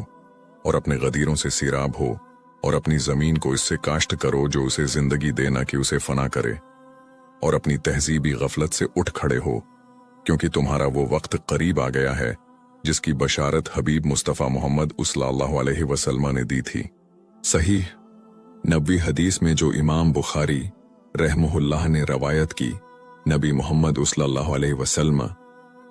और अपने गदीरों से सीराब हो, और अपनी ज़मीन को इससे काश्त करो जो उसे ज़िंदगी देना कि उसे फना करे, और अपनी तहजीबी गफलत से उठ खड़े हो, क्योंकि तुम्हारा वो वक्त करीब आ गया है जिसकी बशारत हबीब मुस्तफ़ा मोहम्मद सल्लल्लाहु अलैहि वसल्लम ने दी थी। सही नबवी हदीस में जो इमाम बुखारी रहमहुल्लाह ने रवायत की, नबी मोहम्मद सल्लल्लाहु अलैहि वसल्लम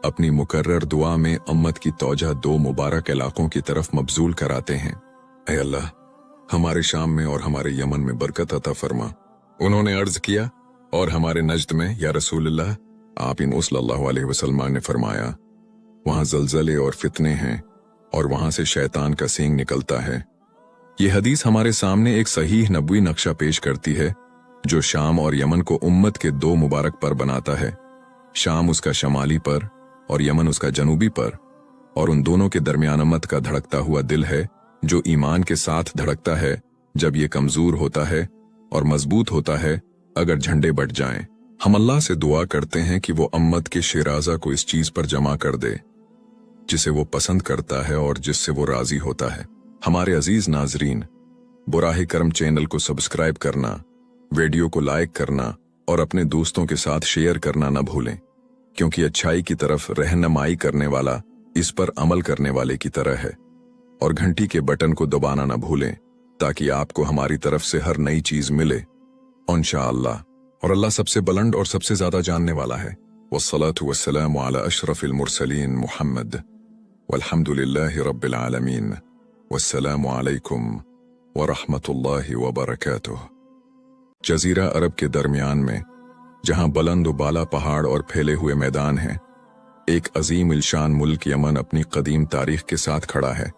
अपनी मुकर्रर दुआ में उम्मत की तौजह दो मुबारक इलाकों की तरफ मबजूल कराते हैं। ऐ अल्लाह, हमारे शाम में और हमारे यमन में बरकत अता फरमा। उन्होंने अर्ज किया, और हमारे नजद में या रसूलल्लाह, आप इन सल्लल्लाहु अलैहि वसल्लम ने फरमाया, वहां जलजले और फितने हैं और वहां से शैतान का सींग निकलता है। ये हदीस हमारे सामने एक सहीह नबवी नक्शा पेश करती है जो शाम और यमन को उम्मत के दो मुबारक पर बनाता है। शाम उसका शमाली पर और यमन उसका जनूबी पर, और उन दोनों के दरमियान उम्मत का धड़कता हुआ दिल है जो ईमान के साथ धड़कता है जब ये कमजोर होता है और मजबूत होता है अगर झंडे बट जाएं। हम अल्लाह से दुआ करते हैं कि वो उम्मत के शिराजा को इस चीज पर जमा कर दे जिसे वो पसंद करता है और जिससे वो राजी होता है। हमारे अजीज नाजरीन, बुराहे करम चैनल को सब्सक्राइब करना, वीडियो को लाइक करना और अपने दोस्तों के साथ शेयर करना न भूलें, क्योंकि अच्छाई की तरफ रहनुमाई करने वाला इस पर अमल करने वाले की तरह है। और घंटी के बटन को दबाना न भूलें ताकि आपको हमारी तरफ से हर नई चीज मिले इंशाअल्लाह। और अल्लाह सबसे बुलंद और सबसे ज्यादा जानने वाला है। वस्सलातु वस्सलामु अला अशरफिल मुरसलीन मुहम्मद वल्हम्दुलिल्लाहि रब्बिल आलमीन। वस्सलामु अलैकुम व रहमतुल्लाहि व बरकातुह। जजीरा अरब के दरमियान में, जहां बुलंद व बाला पहाड़ और फैले हुए मैदान हैं, एक अजीम इल्शान मुल्क यमन अपनी कदीम तारीख के साथ खड़ा है,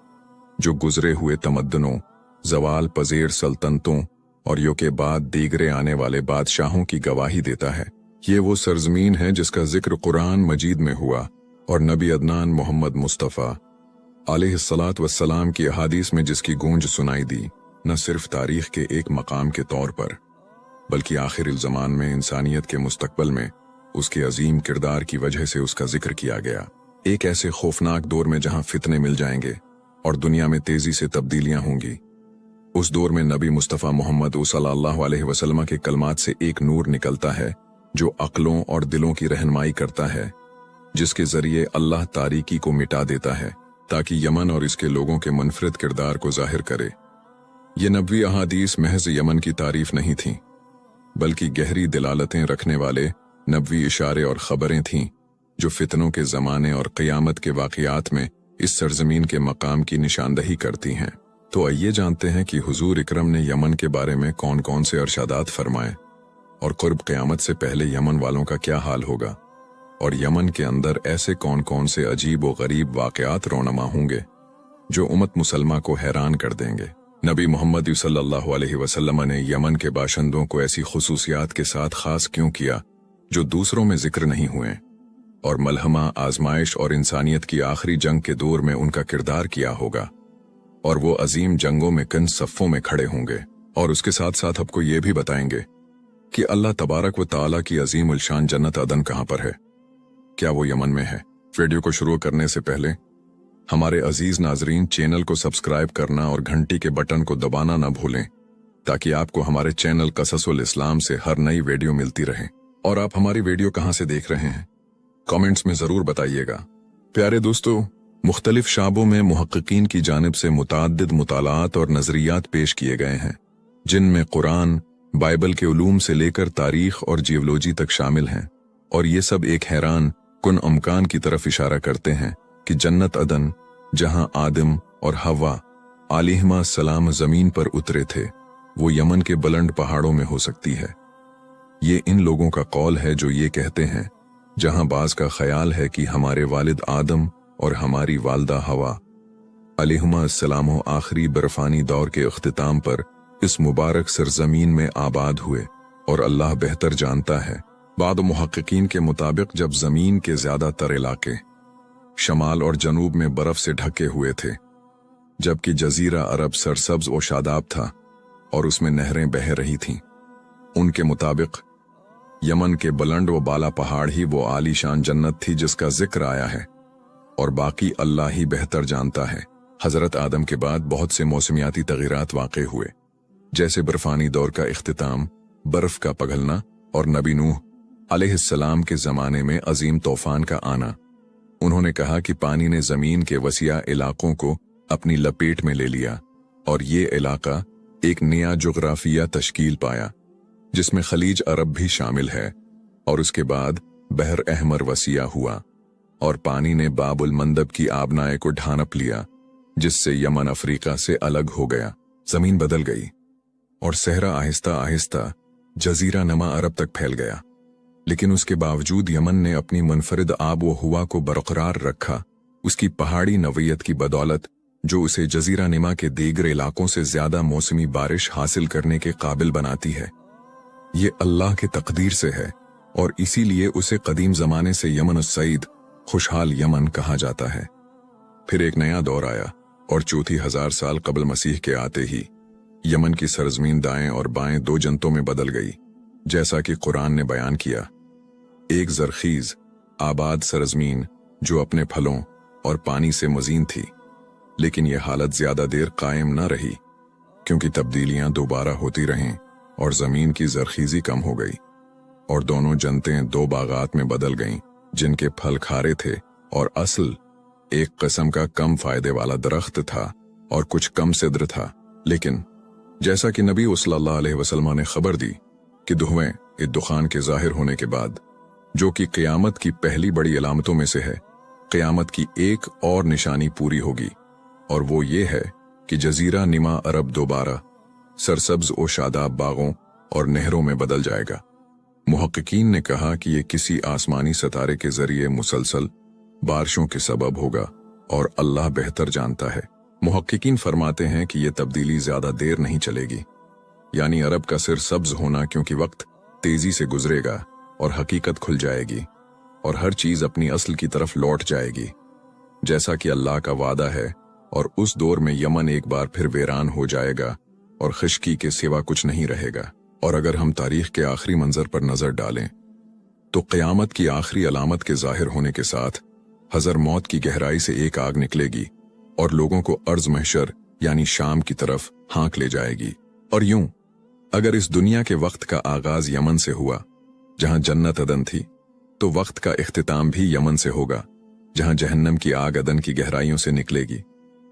जो गुजरे हुए तमद्दनों, जवाल पजेर सल्तनतों और यो के बाद दीगरे आने वाले बादशाहों की गवाही देता है। ये वो सरजमीन है जिसका जिक्र कुरान मजीद में हुआ और नबी अदनान मोहम्मद मुस्तफ़ा अलैहिस्सलातु वस्सलाम की अहादीस में जिसकी गूंज सुनाई दी, न सिर्फ तारीख के एक मकाम के तौर पर, बल्कि आखिर ज़मान में इंसानियत के मुस्तकबल में उसके अजीम किरदार की वजह से उसका जिक्र किया गया। एक ऐसे खौफनाक दौर में जहां फितने मिल जाएंगे और दुनिया में तेजी से तब्दीलियां होंगी, उस दौर में नबी मुस्तफ़ा मोहम्मद सल्लल्लाहु अलैहि वसल्लम के कलमात से एक नूर निकलता है जो अक्लों और दिलों की रहनुमाई करता है, जिसके जरिए अल्लाह तारीकी को मिटा देता है ताकि यमन और इसके लोगों के मुनफरिद किरदार को जाहिर करे। ये नबवी अहादीस महज यमन की तारीफ नहीं थीं, बल्कि गहरी दिलालतें रखने वाले नबवी इशारे और खबरें थीं जो फितनों के ज़माने और क़यामत के वाक़ियात में इस सरजमीन के मकाम की निशानदही करती हैं। तो आइए जानते हैं कि हुजूर इकरम ने यमन के बारे में कौन कौन से अरशादात फरमाए और कुर्ब क़यामत से पहले यमन वालों का क्या हाल होगा, और यमन के अंदर ऐसे कौन कौन से अजीब व गरीब वाक़यात रोनमा होंगे जो उम्मत मुसलमा को हैरान कर देंगे। नबी मोहम्मद सल्लल्लाहु अलैहि वसल्लम ने यमन के बाशिंदों को ऐसी खुसूसियात के साथ खास क्यों किया जो दूसरों में जिक्र नहीं हुए, और मलहमा, आजमाइश और इंसानियत की आखिरी जंग के दौर में उनका किरदार किया होगा, और वो अजीम जंगों में किन सफ़ों में खड़े होंगे। और उसके साथ साथ आपको ये भी बताएंगे कि अल्लाह तबारक व ताला की अजीम उलशान जन्नत अदन कहाँ पर है, क्या वो यमन में है। वीडियो को शुरू करने से पहले हमारे अजीज नाजरीन, चैनल को सब्सक्राइब करना और घंटी के बटन को दबाना न भूलें ताकि आपको हमारे चैनल कससुल इस्लाम से हर नई वीडियो मिलती रहे। और आप हमारी वीडियो कहाँ से देख रहे हैं, कमेंट्स में जरूर बताइएगा। प्यारे दोस्तों, मुख्तलिफ शाबों में मुहक्किकीन की जानिब से मुताद्दिद मुतालात और नजरियात पेश किए गए हैं, जिनमें कुरान, बाइबल के उलूम से लेकर तारीख और जियोलॉजी तक शामिल हैं, और ये सब एक हैरान कुन अमकान की तरफ इशारा करते हैं कि जन्नत अदन, जहां आदम और हवा अलैहिमा सलाम जमीन पर उतरे थे, वो यमन के बुलंद पहाड़ों में हो सकती है। ये इन लोगों का कौल है जो ये कहते हैं, जहां बाज का ख्याल है कि हमारे वालिद आदम और हमारी वालदा हवा अलैहिमा सलाम आखिरी बर्फानी दौर के इख्तिताम पर इस मुबारक सरजमीन में आबाद हुए, और अल्लाह बेहतर जानता है। बाद मुहक्किकीन के मुताबिक जब जमीन के ज्यादातर इलाके शमाल और जनूब में बर्फ से ढके हुए थे, जबकि जजीरा अरब सरसब्ज और शादाब था और उसमें नहरें बह रही थीं, उनके मुताबिक यमन के बुलंद व बाला पहाड़ ही वो आलीशान जन्नत थी जिसका जिक्र आया है, और बाकी अल्लाह ही बेहतर जानता है। हजरत आदम के बाद बहुत से मौसमियाती तगीरात वाक़े हुए, जैसे बर्फानी दौर का इख्तिताम, बर्फ का पिघलना और नबी नूह अलैहिस्सलाम के ज़माने में अजीम तूफान का आना। उन्होंने कहा कि पानी ने ज़मीन के वसिया इलाकों को अपनी लपेट में ले लिया, और ये इलाका एक नया जुग्राफिया तश्कील पाया जिसमें खलीज अरब भी शामिल है, और उसके बाद बहर अहमर वसिया हुआ, और पानी ने बाबुल मंदब की आबनाए को ढांप लिया, जिससे यमन अफ्रीका से अलग हो गया। जमीन बदल गई और सहरा आहिस्ता आहिस्ता जजीरा नमा अरब तक फैल गया। लेकिन उसके बावजूद यमन ने अपनी मुनफरिद आब व हुआ को बरकरार रखा, उसकी पहाड़ी नवीयत की बदौलत, जो उसे जजीरा निमा के दीगर इलाकों से ज्यादा मौसमी बारिश हासिल करने के काबिल बनाती है। ये अल्लाह के तकदीर से है और इसीलिए उसे कदीम जमाने से यमन उस-सईद, खुशहाल यमन कहा जाता है। फिर एक नया दौर आया और चौथी 1000 साल कबल मसीह के आते ही यमन की सरजमीन दाएं और बाएं दो जनतों में बदल गई, जैसा कि कुरान ने बयान किया। एक जरखीज आबाद सरजमीन जो अपने फलों और पानी से मजीन थी, लेकिन यह हालत ज्यादा देर कायम न रही, क्योंकि तब्दीलियां दोबारा होती रहें और जमीन की जरखीजी कम हो गई और दोनों जनतें दो बागात में बदल गईं, जिनके फल खारे थे और असल एक किस्म का कम फायदे वाला दरख्त था और कुछ कम सिद्र था। लेकिन जैसा कि नबी सल्लल्लाहु अलैहि वसल्लम ने खबर दी कि दुहवें दुखान के जाहिर होने के बाद, जो कि क़यामत की पहली बड़ी अलामतों में से है, क़यामत की एक और निशानी पूरी होगी, और वो ये है कि जजीरा निमा अरब दोबारा सरसब्ज और शादाब बागों और नहरों में बदल जाएगा। मुहक्किकीन ने कहा कि ये किसी आसमानी सितारे के जरिए मुसलसल बारिशों के सबब होगा और अल्लाह बेहतर जानता है। मुहक्किकीन फरमाते हैं कि ये तब्दीली ज्यादा देर नहीं चलेगी, यानी अरब का सिर सब्ज होना, क्योंकि वक्त तेजी से गुजरेगा और हकीकत खुल जाएगी और हर चीज अपनी असल की तरफ लौट जाएगी, जैसा कि अल्लाह का वादा है। और उस दौर में यमन एक बार फिर वीरान हो जाएगा और खुश्की के सिवा कुछ नहीं रहेगा। और अगर हम तारीख के आखिरी मंजर पर नजर डालें तो क़यामत की आखिरी अलामत के जाहिर होने के साथ हज़र मौत की गहराई से एक आग निकलेगी और लोगों को अर्ज महशर यानी शाम की तरफ हाँक ले जाएगी। और यूं, अगर इस दुनिया के वक्त का आगाज यमन से हुआ, जहां जन्नत अदन थी, तो वक्त का इख्तिताम भी यमन से होगा, जहां जहन्नम की आग अदन की गहराइयों से निकलेगी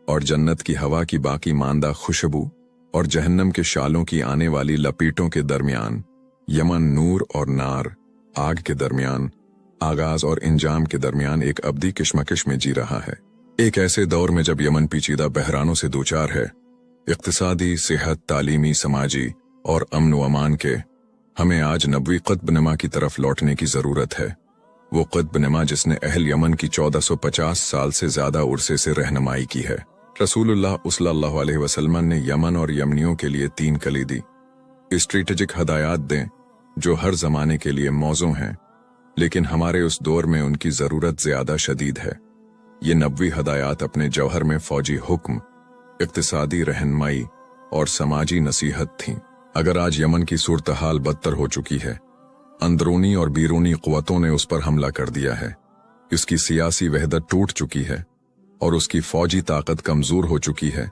और जन्नत की हवा की बाकी मांदा खुशबू और जहन्नम के शालों की आने वाली लपीटों के दरमियान यमन नूर और नार, आग के दरमियान, आगाज और इंजाम के दरमियान एक अब्दी किश्मकिश में जी रहा है। एक ऐसे दौर में जब यमन पेचीदा बहरानों से दूचार है, इक्तिसादी, सेहत, तालीमी, समाजी और अमन व अमान के, हमें आज नबवी क़ुत्ब-नुमा की तरफ लौटने की जरूरत है। वो क़ुत्ब-नुमा जिसने अहल यमन की 1450 साल से ज्यादा उर्से से रहनुमाई की है। रसूलुल्लाह सल्लल्लाहु अलैहि वसल्लम ने यमन और यमनियों के लिए 3 कलीदी स्ट्रेटेजिक हदायत दें, जो हर जमाने के लिए मौजू हैं, लेकिन हमारे उस दौर में उनकी जरूरत ज्यादा शदीद है। ये नबवी हदायत अपने जौहर में फौजी हुक्म, इक्तिसादी रहनुमाई और समाजी नसीहत थीं। अगर आज यमन की सूरत हाल बदतर हो चुकी है, अंदरूनी और बैरूनी क़ुव्वतों ने उस पर हमला कर दिया है, इसकी सियासी वहदत टूट चुकी है और उसकी फौजी ताकत कमजोर हो चुकी है,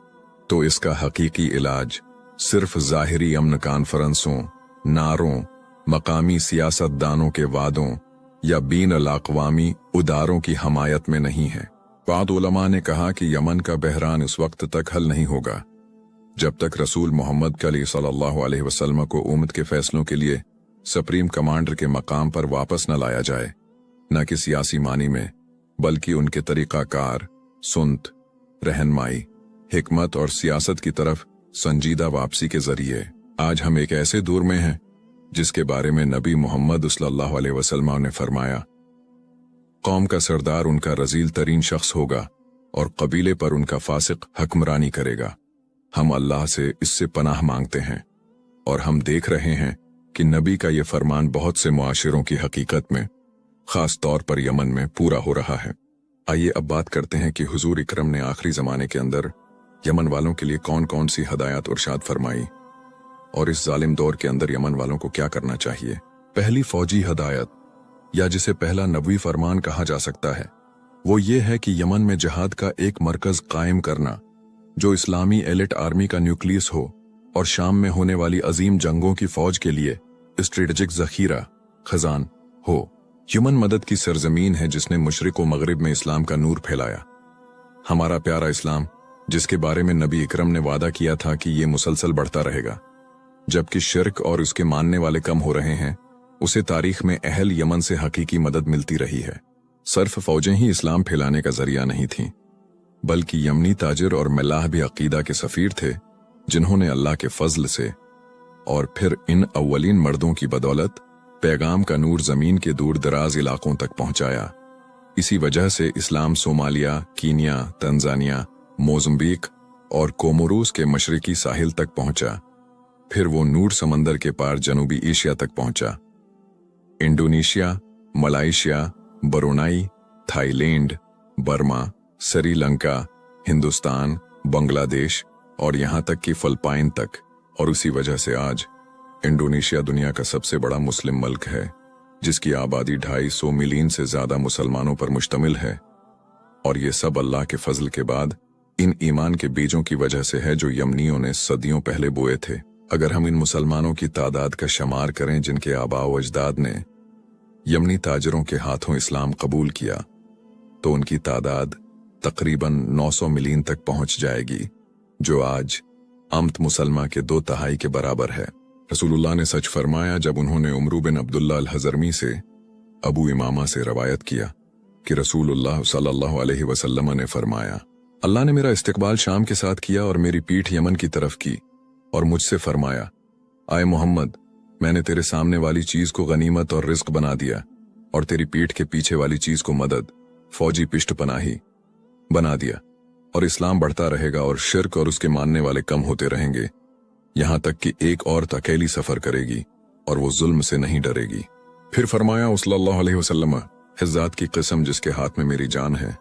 तो इसका हकीकी इलाज सिर्फ ज़ाहिरी अमन कॉन्फ्रेंसों, नारों, मकामी सियासतदानों के वादों या बीन अल-अक़वामी उदारों की हमायत में नहीं है। बाद उलमा ने कहा कि यमन का बहरान उस वक्त तक हल नहीं होगा जब तक रसूल मोहम्मद सल्लल्लाहु अलैहि वसल्लम को उम्मत के फैसलों के लिए सुप्रीम कमांडर के मकाम पर वापस न लाया जाए, न कि सियासी मानी में, बल्कि उनके तरीक़ाकार, सुन्त, रहनुमाई, हिकमत और सियासत की तरफ संजीदा वापसी के जरिए। आज हम एक ऐसे दौर में हैं जिसके बारे में नबी मोहम्मद सल्लल्लाहु अलैहि वसल्लम ने फरमाया, कौम का सरदार उनका रजील तरीन शख्स होगा और कबीले पर उनका फासिक हक्मरानी करेगा। हम अल्लाह से इससे पनाह मांगते हैं और हम देख रहे हैं कि नबी का ये फरमान बहुत से मुआशिरों की हकीकत में, खास तौर पर यमन में, पूरा हो रहा है। आइए अब बात करते हैं कि हुजूर इकरम ने आखिरी जमाने के अंदर यमन वालों के लिए कौन कौन सी हदायत और इरशाद फरमाई और इस जालिम दौर के अंदर यमन वालों को क्या करना चाहिए। पहली फौजी हदायत, या जिसे पहला नबवी फरमान कहा जा सकता है, वो ये है कि यमन में जिहाद का एक मरकज कायम करना जो इस्लामी एलिट आर्मी का न्यूक्लियस हो और शाम में होने वाली अजीम जंगों की फौज के लिए स्ट्रेटेजिक जखीरा, खजान हो। यमन मदद की सरजमीन है जिसने मशरिक व मगरिब में इस्लाम का नूर फैलाया। हमारा प्यारा इस्लाम, जिसके बारे में नबी इकरम ने वादा किया था कि ये मुसलसल बढ़ता रहेगा, जबकि शिर्क और उसके मानने वाले कम हो रहे हैं, उसे तारीख में अहल यमन से हकीकी मदद मिलती रही है। सिर्फ फौजें ही इस्लाम फैलाने का जरिया नहीं थीं, बल्कि यमनी ताजिर और मल्लाह भी अकीदा के सफीर थे, जिन्होंने अल्लाह के फजल से और फिर इन अव्वलीन मर्दों की बदौलत पैगाम का नूर जमीन के दूर दराज इलाकों तक पहुंचाया। इसी वजह से इस्लाम सोमालिया, कीनिया, तंजानिया, मोज़म्बिक और कोमोरोस के मशरकी साहिल तक पहुंचा। फिर वो नूर समंदर के पार जनूबी एशिया तक पहुंचा। Indonesia, Malaysia, Brunei, Thailand, Burma, Sri Lanka, Hindustan, Bangladesh और यहां तक कि फिलिपाइन तक। और उसी वजह से आज इंडोनेशिया दुनिया का सबसे बड़ा मुस्लिम मुल्क है, जिसकी आबादी 250 मिलियन से ज्यादा मुसलमानों पर मुश्तमिल है। और ये सब अल्लाह के फजल के बाद इन ईमान के बीजों की वजह से है जो यमनियों ने सदियों पहले बोए थे। अगर हम इन मुसलमानों की तादाद का शुमार करें जिनके आबाओ अजदाद ने यमनी ताजरों के हाथों इस्लाम कबूल किया, तो उनकी तादाद तकरीबन 900 मिलियन तक पहुंच जाएगी, जो आज अम्त मुसलमा के 2/3 के बराबर है। रसूलुल्लाह ने सच फरमाया जब उन्होंने उमरू बिन अब्दुल्ला अल हज़रमी से अबू इमामा से रवायत किया कि रसूलुल्लाह सल्लल्लाहु अलैहि वसल्लम ने फरमाया, अल्लाह ने मेरा इस्तकबाल शाम के साथ किया और मेरी पीठ यमन की तरफ की और मुझसे फरमाया, आए मोहम्मद, मैंने तेरे सामने वाली चीज को गनीमत और रिज्क बना दिया और तेरी पीठ के पीछे वाली चीज को मदद, फौजी पिष्ट पनाही बना दिया, और इस्लाम बढ़ता रहेगा और शिर्क और उसके मानने वाले कम होते रहेंगे, यहां तक कि एक औरत अकेली सफर करेगी और वो जुल्म से नहीं डरेगी। फिर फरमाया सल्लल्लाहु अलैहि वसल्लम, इस ज़ात की कसम जिसके हाथ में मेरी जान है,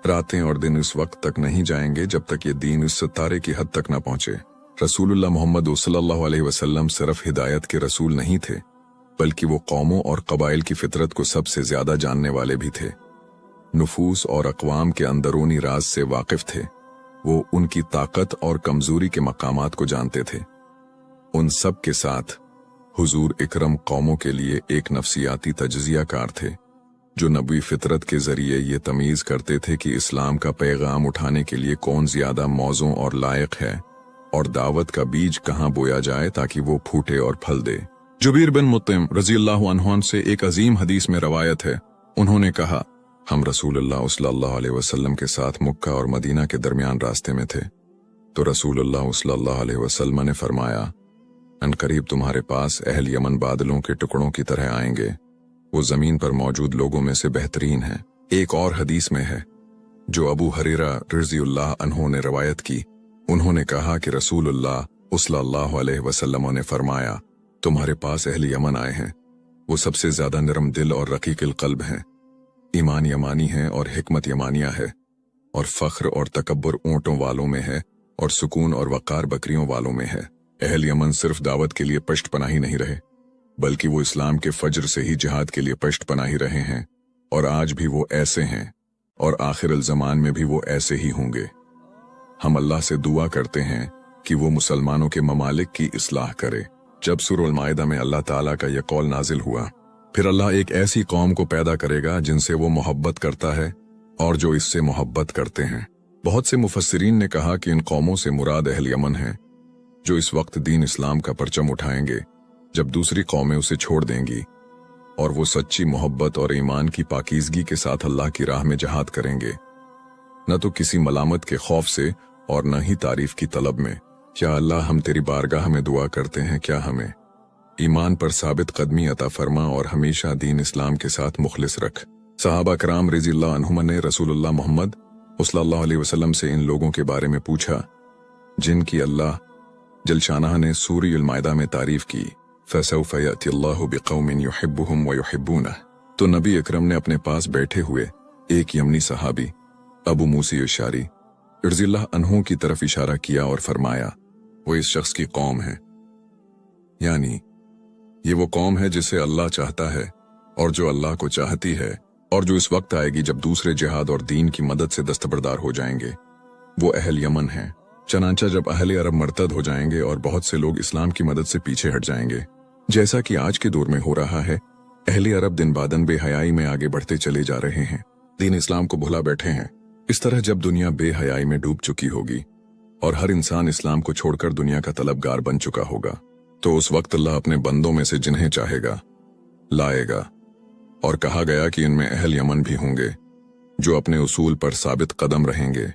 रातें और दिन उस वक्त तक नहीं जाएंगे जब तक ये दीन उस सितारे की हद तक न पहुंचे। रसूलुल्लाह मोहम्मद सल्लल्लाहु अलैहि वसल्लम सिर्फ हिदायत के रसूल नहीं थे, बल्कि वो कौमों और कबाइल की फितरत को सबसे ज्यादा जानने वाले भी थे। नुफूस और अक़वाम के अंदरूनी राज से वाकिफ थे। वो उनकी ताकत और कमजोरी के मकामात को जानते थे। उन सब के साथ हुजूर इकरम कौमों के लिए एक नफ्सियाती तज्जिया कार थे, जो नबी फितरत के जरिए ये तमीज करते थे कि इस्लाम का पैगाम उठाने के लिए कौन ज्यादा मौजू और लायक है और दावत का बीज कहाँ बोया जाए ताकि वो फूटे और फल दे। जुबैर बिन मुत्तिम रज़ियल्लाहु अन्हु से एक अजीम हदीस में रवायत है, उन्होंने कहा, हम रसूलुल्लाह सल्लल्लाहु अलैहि वसल्लम के साथ मक्का और मदीना के दरमियान रास्ते में थे, तो रसूलुल्लाह सल्लल्लाहु अलैहि वसल्लम ने फरमाया, अनकरीब तुम्हारे पास अहल यमन बादलों के टुकड़ों की तरह आएंगे, वो जमीन पर मौजूद लोगों में से बेहतरीन है। एक और हदीस में है जो अबू हरीरा रज़ियल्लाहु अन्हु ने रवायत की, उन्होंने कहा कि रसूलुल्लाह सल्लल्लाहु अलैहि वसल्लम ने फरमाया, तुम्हारे पास अहल यमन आए हैं, वो सबसे ज्यादा नरम दिल और रकीकिल कल्ब हैं, ईमान यमानी है और हिकमत यमानिया है, और फख्र और तकब्बुर ऊंटों वालों में है और सुकून और वकार बकरियों वालों में है। अहल यमन सिर्फ दावत के लिए पश्त पनाही नहीं रहे, बल्कि वो इस्लाम के फज्र से ही जिहाद के लिए पश्त पनाही रहे हैं, और आज भी वो ऐसे हैं और आखिर ज़मान में भी वो ऐसे ही होंगे। हम अल्लाह से दुआ करते हैं कि वो मुसलमानों के ममालिक की इस्लाह करे। जब सूरह अल-माइदा में अल्लाह ताला का यह कौल नाजिल हुआ, फिर अल्लाह एक ऐसी कौम को पैदा करेगा जिनसे वो मोहब्बत करता है और जो इससे मोहब्बत करते हैं। बहुत से मुफस्सिरीन ने कहा कि इन कौमों से मुराद अहल यमन है, जो इस वक्त दीन इस्लाम का परचम उठाएंगे जब दूसरी कौमें उसे छोड़ देंगी, और वो सच्ची मोहब्बत और ईमान की पाकीज़गी के साथ अल्लाह की राह में जहाद करेंगे, न तो किसी मलामत के खौफ से और न ही तारीफ की तलब में। क्या अल्लाह, हम तेरी बारगाह में दुआ करते हैं, क्या हमें ईमान पर साबित कदमी अता फरमा और हमेशा दीन इस्लाम के साथ मुखलिस रख। सहाबा कराम रज़ियल्लाहु अन्हुम ने रसूलुल्लाह मोहम्मद सल्लल्लाहु अलैहि वसल्लम से इन लोगों के बारे में पूछा जिनकी अल्लाह जलशानह ने सूरह अल-माइदा में तारीफ की, फसौफ यअतिल्लाहु बिक़ौमिन युहिब्बुहुम व युहिब्बूनह। तो नबी अकरम ने अपने पास बैठे हुए एक यमनी सहाबी अबू मूसी अशअरी रज़ियल्लाहु अन्हु की तरफ इशारा किया और फरमाया, वो इस शख्स की कौम है, यानी ये वो कौम है जिसे अल्लाह चाहता है और जो अल्लाह को चाहती है, और जो इस वक्त आएगी जब दूसरे जिहाद और दीन की मदद से दस्तबरदार हो जाएंगे। वो अहल यमन है। चनांचा जब अहले अरब मर्तद हो जाएंगे और बहुत से लोग इस्लाम की मदद से पीछे हट जाएंगे, जैसा कि आज के दौर में हो रहा है, अहले अरब दिन बादन बेहयाई में आगे बढ़ते चले जा रहे हैं, दीन इस्लाम को भुला बैठे हैं। इस तरह जब दुनिया बेहयाई में डूब चुकी होगी और हर इंसान इस्लाम को छोड़कर दुनिया का तलबगार बन चुका होगा, तो उस वक्त अल्लाह अपने बंदों में से जिन्हें चाहेगा लाएगा और कहा गया कि इनमें अहल यमन भी होंगे जो अपने उसूल पर साबित कदम रहेंगे,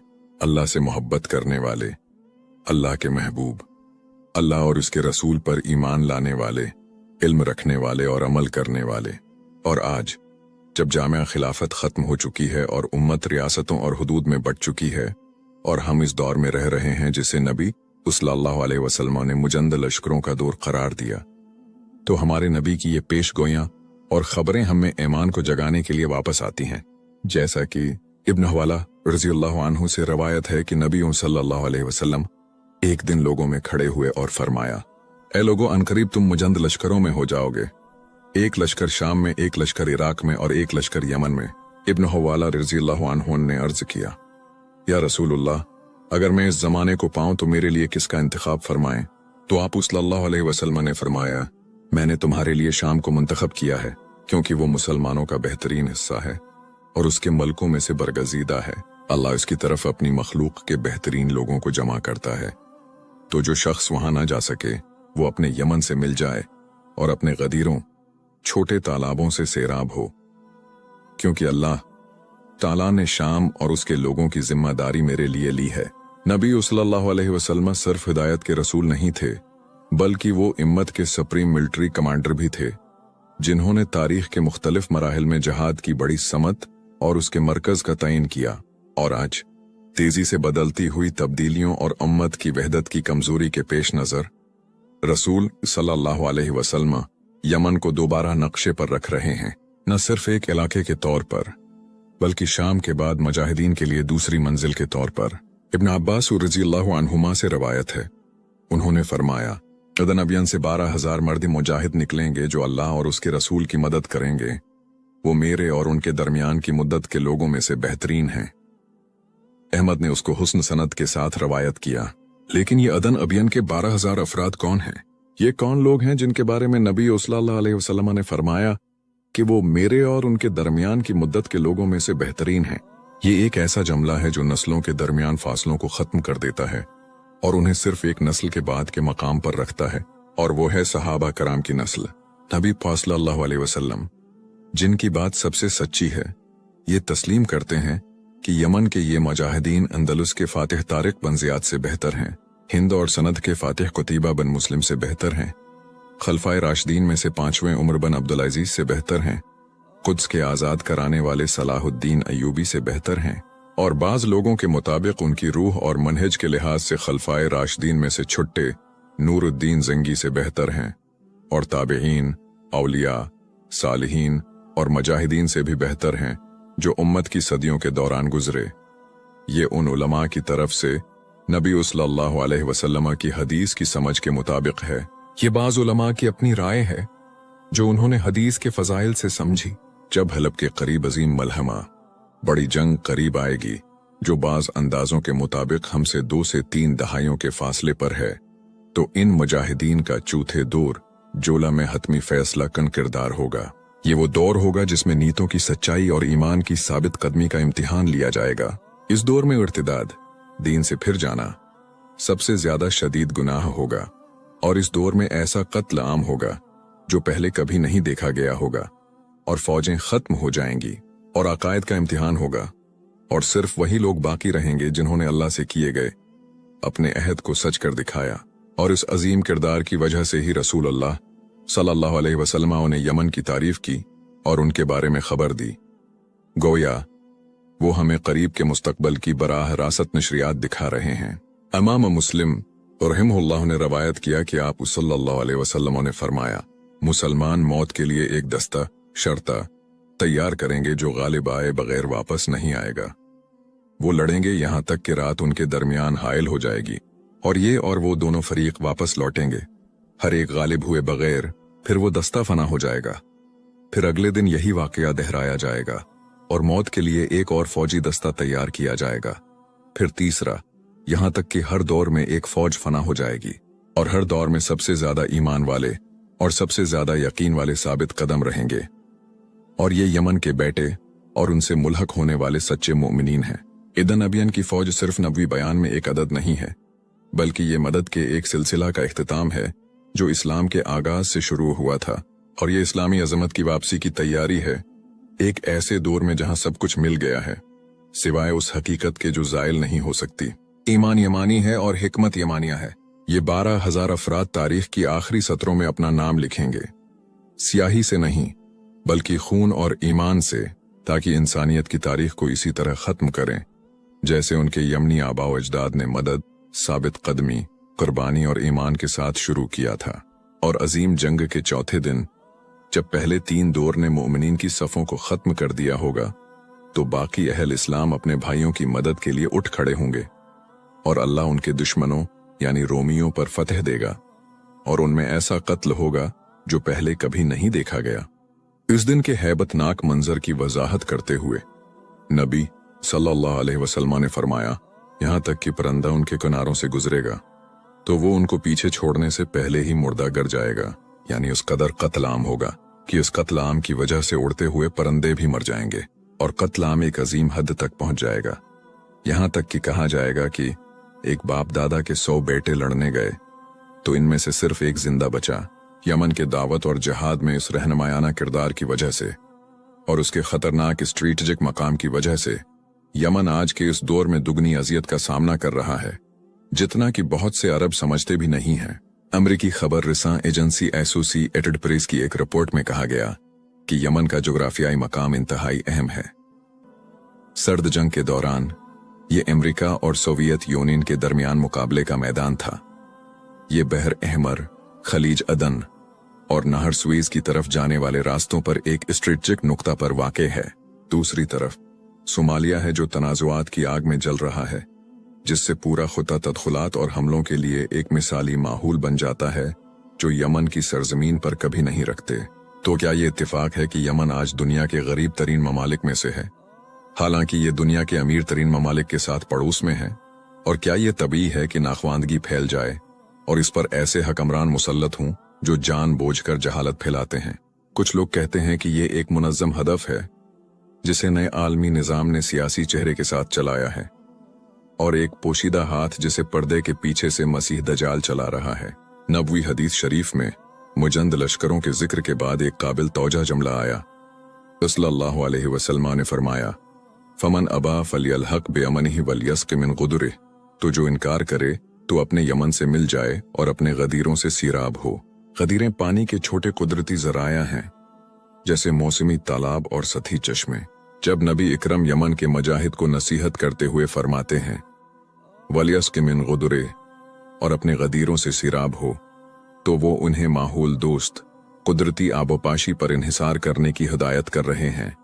अल्लाह से मोहब्बत करने वाले, अल्लाह के महबूब, अल्लाह और उसके रसूल पर ईमान लाने वाले, इल्म रखने वाले और अमल करने वाले। और आज जब जामिया खिलाफत खत्म हो चुकी है और उम्मत रियासतों और हुदूद में बंट चुकी है और हम इस दौर में रह रहे हैं जिसे नबी सल्लल्लाहु अलैहि वसल्लम ने मुजंद लश्करों का दौर करार दिया, तो हमारे नबी की ये पेशगोयां और खबरें हमें ईमान को जगाने के लिए वापस आती हैं। जैसा कि इब्न हवाला रज़ियल्लाहु अन्हु से रवायत है कि नबी सल्लल्लाहु अलैहि वसल्लम एक दिन लोगों में खड़े हुए और फरमाया, ऐ लोगों, अनकरीब तुम मुजंद लश्करों में हो जाओगे, एक लश्कर शाम में, एक लश्कर इराक में और एक लश्कर यमन में। इब्न हवाला रज़ियल्लाहु अन्हु ने अर्ज किया, या रसूलुल्लाह, अगर मैं इस जमाने को पाऊं तो मेरे लिए किसका इंतखाब फरमाएं? तो आप सल्लल्लाहु अलैहि वसल्लम ने फरमाया, मैंने तुम्हारे लिए शाम को मुंतखब किया है, क्योंकि वो मुसलमानों का बेहतरीन हिस्सा है और उसके मलकों में से बरगजीदा है। अल्लाह इसकी तरफ अपनी मखलूक के बेहतरीन लोगों को जमा करता है। तो जो शख्स वहां ना जा सके वो अपने यमन से मिल जाए और अपने गदीरों, छोटे तालाबों से सैराब हो, क्योंकि अल्लाह ताला ने शाम और उसके लोगों की जिम्मेदारी मेरे लिए ली है। नबी सल्लल्लाहु अलैहि वसल्लम सिर्फ हिदायत के रसूल नहीं थे, बल्कि वो इम्मत के सुप्रीम मिलिट्री कमांडर भी थे, जिन्होंने तारीख के मुख्तलिफ मराहिल में जहाद की बड़ी समत और उसके मरकज का तयन किया। और आज तेजी से बदलती हुई तब्दीलियों और उम्मत की वहदत की कमजोरी के पेश नजर रसूल सल्लल्लाहु अलैहि वसल्लम यमन को दोबारा नक्शे पर रख रहे हैं, न सिर्फ एक इलाके के तौर पर बल्कि शाम के बाद मुजाहिदीन के लिए दूसरी मंजिल के तौर पर। इब्न अब्बास रज़ियल्लाहु अन्हुमा से रवायत है, उन्होंने फरमाया, अदन अबियन से 12,000 मर्द मुजाहिद निकलेंगे जो अल्लाह और उसके रसूल की मदद करेंगे। वो मेरे और उनके दरमियान की मुद्दत के लोगों में से बेहतरीन हैं। अहमद ने उसको हुस्न सनद के साथ रवायत किया। लेकिन ये अदन अबियन के 12,000 अफराद कौन हैं? ये कौन लोग हैं जिनके बारे में नबी सल्लल्लाहु अलैहि वसल्लम ने फरमाया कि वो मेरे और उनके दरमियान की मुद्दत के लोगों में से बेहतरीन हैं? ये एक ऐसा जुमला है जो नस्लों के दरमियान फासलों को खत्म कर देता है और उन्हें सिर्फ एक नस्ल के बाद के मकाम पर रखता है, और वो है सहाबा कराम की नस्ल। नबी सल्लल्लाहु अलैहि वसल्लम, जिनकी बात सबसे सच्ची है, ये तस्लीम करते हैं कि यमन के ये मुजाहिदीन अंदलुस के फातिह तारिक बन ज़ियाद से बेहतर हैं, हिंद और सनद के फातिह कुतैबा बन मुस्लिम से बेहतर हैं, खलफाए राशिदीन में से 5वें उमर बन अब्दुल अजीज से बेहतर हैं, कुद्स के आज़ाद कराने वाले सलाहुद्दीन अयूबी से बेहतर हैं, और बाज लोगों के मुताबिक उनकी रूह और मनहज के लिहाज से खलफाए राशिदीन में से छुट्टे नूरुद्दीन ज़ंगी से बेहतर हैं, और ताबईन, औलिया, सालिहीन और मुजाहिदीन से भी बेहतर हैं जो उम्मत की सदियों के दौरान गुजरे। ये उन उलमा की तरफ से नबी सल्लल्लाहु अलैहि वसल्लम की हदीस की समझ के मुताबिक है। ये बाज उलमा की अपनी राय है जो उन्होंने हदीस के फजाइल से समझी। जब हलब के करीब अजीम मलहमा, बड़ी जंग करीब आएगी, जो बाज अंदाजों के मुताबिक हमसे 2 से 3 दहाइयों के फासले पर है, तो इन मुजाहिदीन का चौथे दौर जोला में हतमी फैसला कन किरदार होगा। ये वो दौर होगा जिसमें नीतों की सच्चाई और ईमान की साबित कदमी का इम्तिहान लिया जाएगा। इस दौर में इर्तिदाद, दीन से फिर जाना, सबसे ज्यादा शदीद गुनाह होगा, और इस दौर में ऐसा कत्ल आम होगा जो पहले कभी नहीं देखा गया होगा, और फौजें खत्म हो जाएंगी और अकायद का इम्तिहान होगा, और सिर्फ वही लोग बाकी रहेंगे जिन्होंने अल्लाह से किए गए अपने अहद को सच कर दिखाया। और इस अजीम किरदार की वजह से ही रसूल अल्लाह सल्लल्लाहु अलैहि वसल्लम ने यमन की तारीफ की और उनके बारे में खबर दी। गोया वो हमें करीब के मुस्तकबल की बराह रासत नशरियात दिखा रहे हैं। इमाम मुस्लिम रहमहुल्लाह ने रवायत किया कि आप सल्लल्लाहु अलैहि वसल्लम ने फरमाया, मुसलमान मौत के लिए एक दस्ता शर्ता तैयार करेंगे जो गालिब आए बगैर वापस नहीं आएगा। वो लड़ेंगे यहां तक कि रात उनके दरमियान हायल हो जाएगी, और ये और वो दोनों फरीक वापस लौटेंगे, हर एक गालिब हुए बगैर। फिर वो दस्ता फना हो जाएगा। फिर अगले दिन यही वाकया दोहराया जाएगा और मौत के लिए एक और फौजी दस्ता तैयार किया जाएगा। फिर तीसरा, यहां तक कि हर दौर में एक फौज फना हो जाएगी, और हर दौर में सबसे ज्यादा ईमान वाले और सबसे ज्यादा यकीन वाले साबित कदम रहेंगे, और ये यमन के बेटे और उनसे मुल्हक होने वाले सच्चे मोमिनीन हैं। इदन अबियन की फौज सिर्फ नबवी बयान में एक अदद नहीं है, बल्कि ये मदद के एक सिलसिला का इख्तिताम है जो इस्लाम के आगाज से शुरू हुआ था, और ये इस्लामी अजमत की वापसी की तैयारी है एक ऐसे दौर में जहां सब कुछ मिल गया है सिवाय उस हकीकत के जो जायल नहीं हो सकती। ईमान यमानी है और हिकमत यमानिया है। ये 12,000 अफराद तारीख की आखिरी सत्रों में अपना नाम लिखेंगे, स्याही से नहीं बल्कि खून और ईमान से, ताकि इंसानियत की तारीख को इसी तरह खत्म करें जैसे उनके यमनी आबाओ अजदाद ने मदद, साबित कदमी, कुर्बानी और ईमान के साथ शुरू किया था। और अजीम जंग के चौथे दिन जब पहले 3 दौर ने मोमिनीन की सफ़ों को खत्म कर दिया होगा, तो बाकी अहल इस्लाम अपने भाइयों की मदद के लिए उठ खड़े होंगे और अल्लाह उनके दुश्मनों यानी रोमियों पर फतह देगा और उनमें ऐसा कत्ल होगा जो पहले कभी नहीं देखा गया। इस दिन के हैबतनाक मंजर की वजाहत करते हुए नबी सल्लल्लाहु अलैहि वसल्लम ने फरमाया, यहां तक कि परिंदा उनके किनारों से गुजरेगा तो वो उनको पीछे छोड़ने से पहले ही मुर्दा गर जाएगा, यानी उस कदर कत्ल आम होगा कि उस कत्ल आम की वजह से उड़ते हुए परिंदे भी मर जाएंगे और कत्ल आम एक अजीम हद तक पहुंच जाएगा। यहां तक कि कहा जाएगा कि एक बाप दादा के 100 बेटे लड़ने गए तो इनमें से सिर्फ एक जिंदा बचा, यमन के दावत और जहाद में इस रहनुमायाना किरदार की वजह से और उसके खतरनाक स्ट्रेटेजिक मकाम की वजह से यमन आज के इस दौर में दुगनी अजियत का सामना कर रहा है, जितना कि बहुत से अरब समझते भी नहीं हैं। अमरीकी खबर रिसां एजेंसी एसोसिएटेड प्रेस की एक रिपोर्ट में कहा गया कि यमन का जोग्राफियाई मकाम इंतहाई अहम है। सर्द जंग के दौरान ये अमेरिका और सोवियत यूनियन के दरमियान मुकाबले का मैदान था। ये बहर अहमर, खलीज अदन और नहर सुएज की तरफ जाने वाले रास्तों पर एक स्ट्रेटेजिक नुक्ता पर वाक़े है। दूसरी तरफ सोमालिया है जो तनाजुआत की आग में जल रहा है, जिससे पूरा खुता तदखुलात और हमलों के लिए एक मिसाली माहौल बन जाता है जो यमन की सरजमीन पर कभी नहीं रखते। तो क्या ये इत्तेफाक है कि यमन आज दुनिया के गरीब तरीन ममालिक में से है, हालांकि ये दुनिया के अमीर तरीन ममालिक के साथ पड़ोस में है? और क्या ये तबीही है कि नाखवानदगी फैल जाए और इस पर ऐसे हकमरान मुसल्लत हों जो जानबूझकर जहालत फैलाते हैं? कुछ लोग कहते हैं कि ये एक मुनज़्ज़म हदफ है जिसे नए आलमी निज़ाम ने सियासी चेहरे के साथ चलाया है और एक पोशीदा हाथ जिसे पर्दे के पीछे से मसीह दजाल चला रहा है। नबवी हदीस शरीफ में मुजंद लश्करों के जिक्र के बाद एक काबिल तौजा जुमला आया। सल्लल्लाहु अलैहि वसल्लम ने फरमाया, फमन अबा फलियलहक बेअमनिही वलियस्क मिन गुदरिह, तो जो इनकार करे तो अपने यमन से मिल जाए और अपने गदीरों से सीराब हो। गदीरें पानी के छोटे कुदरती जराया हैं, जैसे मौसमी तालाब और सतही चश्मे। जब नबी इकरम यमन के मजाहिद को नसीहत करते हुए फरमाते हैं वलियस्क मिन गुदरिह और अपने गदीरों से सीराब हो, तो वो उन्हें माहौल दोस्त कुदरती आबोपाशी पर इन्हिसार करने की हिदायत कर रहे हैं,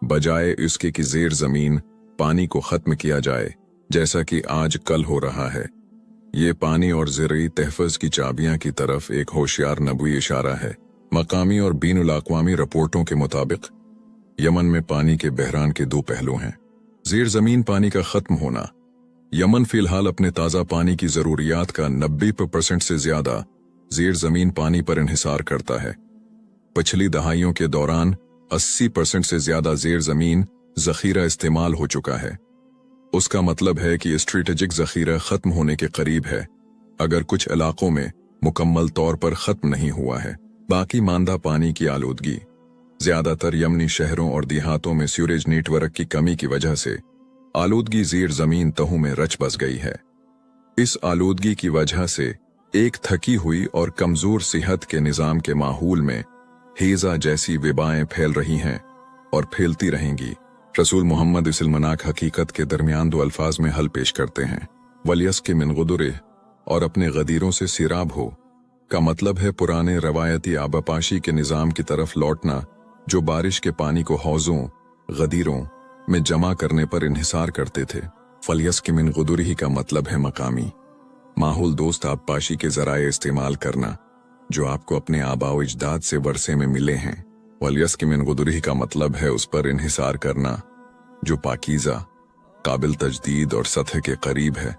बजाय इसके कि ज़ेर ज़मीन पानी को ख़त्म किया जाए जैसा कि आज कल हो रहा है। ये पानी और ज़रई तहफ़्फ़ुज़ की चाबियां की तरफ एक होशियार नबवी इशारा है। मकामी और बीनुल अक़वामी रिपोर्टों के मुताबिक यमन में पानी के बहरान के 2 पहलू हैं। ज़ेर ज़मीन पानी का ख़त्म होना। यमन फ़िलहाल अपने ताज़ा पानी की ज़रूरियात का 90% से ज़्यादा ज़ेर ज़मीन पानी पर इन्हिसार करता है। पिछली दहाइयों के दौरान 80% से ज़्यादा ज़ेर ज़मीन ज़ख़ीरा इस्तेमाल हो चुका है। उसका मतलब है कि स्ट्रेटेजिक ज़ख़ीरा ख़त्म होने के करीब है, अगर कुछ इलाकों में मुकम्मल तौर पर ख़त्म नहीं हुआ है। बाकी मांदा पानी की आलूदगी। ज़्यादातर यमनी शहरों और देहातों में सीवरेज नेटवर्क की कमी की वजह से आलूदगी ज़ेर ज़मीन तहों में रच बस गई है। इस आलूदगी की वजह से एक थकी हुई और कमज़ोर सेहत के निज़ाम के माहौल में हेज़ा जैसी विबाएं फैल रही हैं और फैलती रहेंगी। रसूल मोहम्मद इस इल्मनाक हकीकत के दरमियान 2 अल्फाज में हल पेश करते हैं। वलियस्क मिन गुदरिह और अपने गदीरों से सिराब हो का मतलब है पुराने रवायती आबपाशी के निज़ाम की तरफ लौटना, जो बारिश के पानी को हौज़ों गदीरों में जमा करने पर इन्हिसार करते थे। वलियस्क मिन गुदरिह का मतलब है मकामी माहौल दोस्त आबपाशी के ज़राए इस्तेमाल करना जो आपको अपने आबाओ इजदाद से वर्से में मिले हैं। वलियस्क मिन गुदरिह का मतलब है उस पर इन्हिसार करना जो पाकीज़ा, काबिल तजदीद और सतह के करीब है,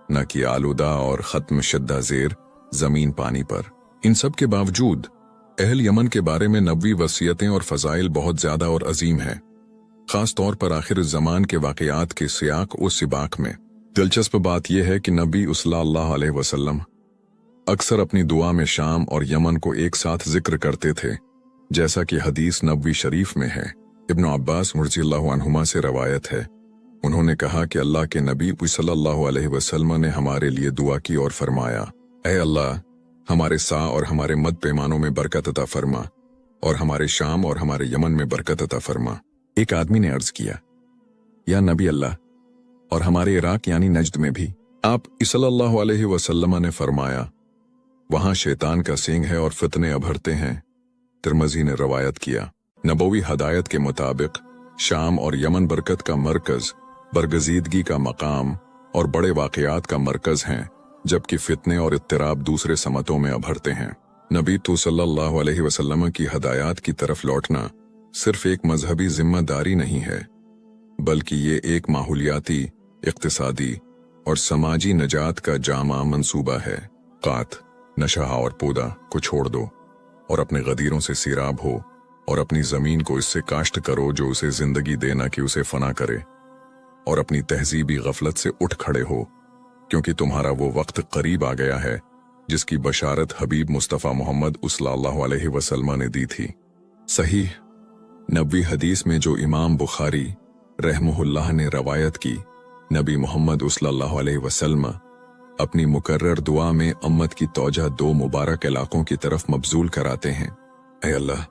न कि आलूदा और ख़त्म शुद्दा ज़ेर ज़मीन पानी पर। इन सब के बावजूद अहल यमन के बारे में नबवी वसीयतें और फ़ज़ाइल बहुत ज़्यादा और अजीम हैं, ख़ास तौर पर आखिर ज़मान के वाक़यात के सियाक और सिबाक में। दिलचस्प बात यह है कि नबी सल्लल्लाहु अलैहि वसल्लम अक्सर अपनी दुआ में शाम और यमन को एक साथ जिक्र करते थे, जैसा कि हदीस नबवी शरीफ में है। इब्न अब्बास रज़ियल्लाहु अन्हुमा से रवायत है, उन्होंने कहा कि अल्लाह के नबी सल्लल्लाहु अलैहि वसल्लम ने हमारे लिए दुआ की और फरमाया, ऐ अल्लाह, हमारे सा और हमारे मद पैमानों में बरकत अता फरमा और हमारे शाम और हमारे यमन में बरकत अता फरमा। एक आदमी ने अर्ज किया, या नबी अल्लाह, और हमारे इराक यानी नजद में भी? आप सल्लल्लाहु अलैहि वसल्लम ने फरमाया, वहां शैतान का सींग है और फितने अभरते हैं। तिरमिज़ी ने रवायत किया। नबवी हदायत के मुताबिक शाम और यमन बरकत का मरकज, बरगजीदगी का मकाम और बड़े वाक़यात का मरकज हैं, जबकि फितने और इत्तिराब दूसरे समतों में अभरते हैं। नबी सल्लल्लाहु अलैहि वसल्लम की हदायत की तरफ लौटना सिर्फ एक मजहबी जिम्मेदारी नहीं है, बल्कि ये एक माहौलियाती, इक्तिसादी और समाजी नजात का जामा मंसूबा है। कात, नशा और पौधा को छोड़ दो और अपने गदीरों से सीराब हो और अपनी जमीन को इससे काश्त करो जो उसे जिंदगी देना कि उसे फना करे, और अपनी तहजीबी गफलत से उठ खड़े हो, क्योंकि तुम्हारा वो वक्त करीब आ गया है जिसकी बशारत हबीब मुस्तफ़ा मोहम्मद सल्लल्लाहु अलैहि वसल्लम ने दी थी। सही नबवी हदीस में जो इमाम बुखारी रहमहुल्लाह ने रवायत की, नबी मोहम्मद सल्लल्लाहु अलैहि वसल्लम अपनी मुकर्रर दुआ में उम्मत की तौजा दो मुबारक इलाकों की तरफ मबजूल कराते हैं, ऐ अल्लाह,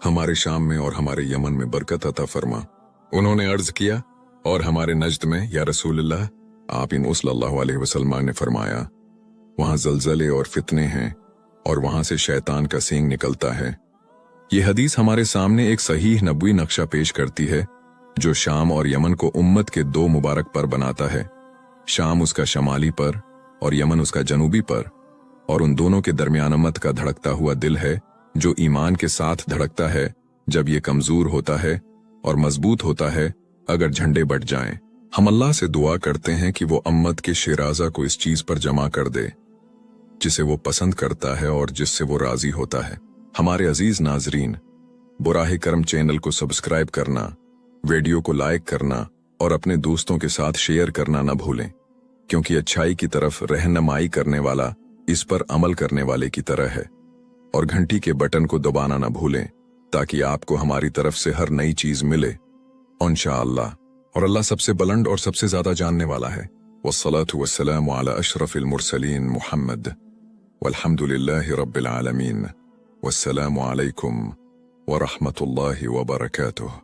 हमारे शाम में और हमारे यमन में बरकत अता फरमा। उन्होंने अर्ज किया, और हमारे नजद में या रसूलल्लाह? आप सल्लल्लाहु अलैहि वसल्लम ने फरमाया, वहां जलजले और फितने हैं और वहां से शैतान का सींग निकलता है। ये हदीस हमारे सामने एक सहीह नबवी नक्शा पेश करती है जो शाम और यमन को उम्मत के दो मुबारक पर बनाता है। शाम उसका शमाली पर और यमन उसका जनूबी पर, और उन दोनों के दरमियान उम्मत का धड़कता हुआ दिल है जो ईमान के साथ धड़कता है जब ये कमजोर होता है और मजबूत होता है अगर झंडे बट जाएं। हम अल्लाह से दुआ करते हैं कि वो उम्मत के शिराजा को इस चीज पर जमा कर दे जिसे वो पसंद करता है और जिससे वो राजी होता है। हमारे अजीज नाजरीन, बुराह करम चैनल को सब्सक्राइब करना, वीडियो को लाइक करना और अपने दोस्तों के साथ शेयर करना न भूलें, क्योंकि अच्छाई की तरफ रहनुमाई करने वाला इस पर अमल करने वाले की तरह है। और घंटी के बटन को दबाना न भूलें ताकि आपको हमारी तरफ से हर नई चीज मिले इंशाअल्लाह। और अल्लाह सबसे बुलंद और सबसे ज्यादा जानने वाला है। वस्सलातु वस्सलामु अला अशरफिल मुरसलीन मुहम्मद वल्हम्दुलिल्लाहि रब्बिल आलमीन। वस्सलामु अलैकुम व रहमतुल्लाहि व बरकातुहू।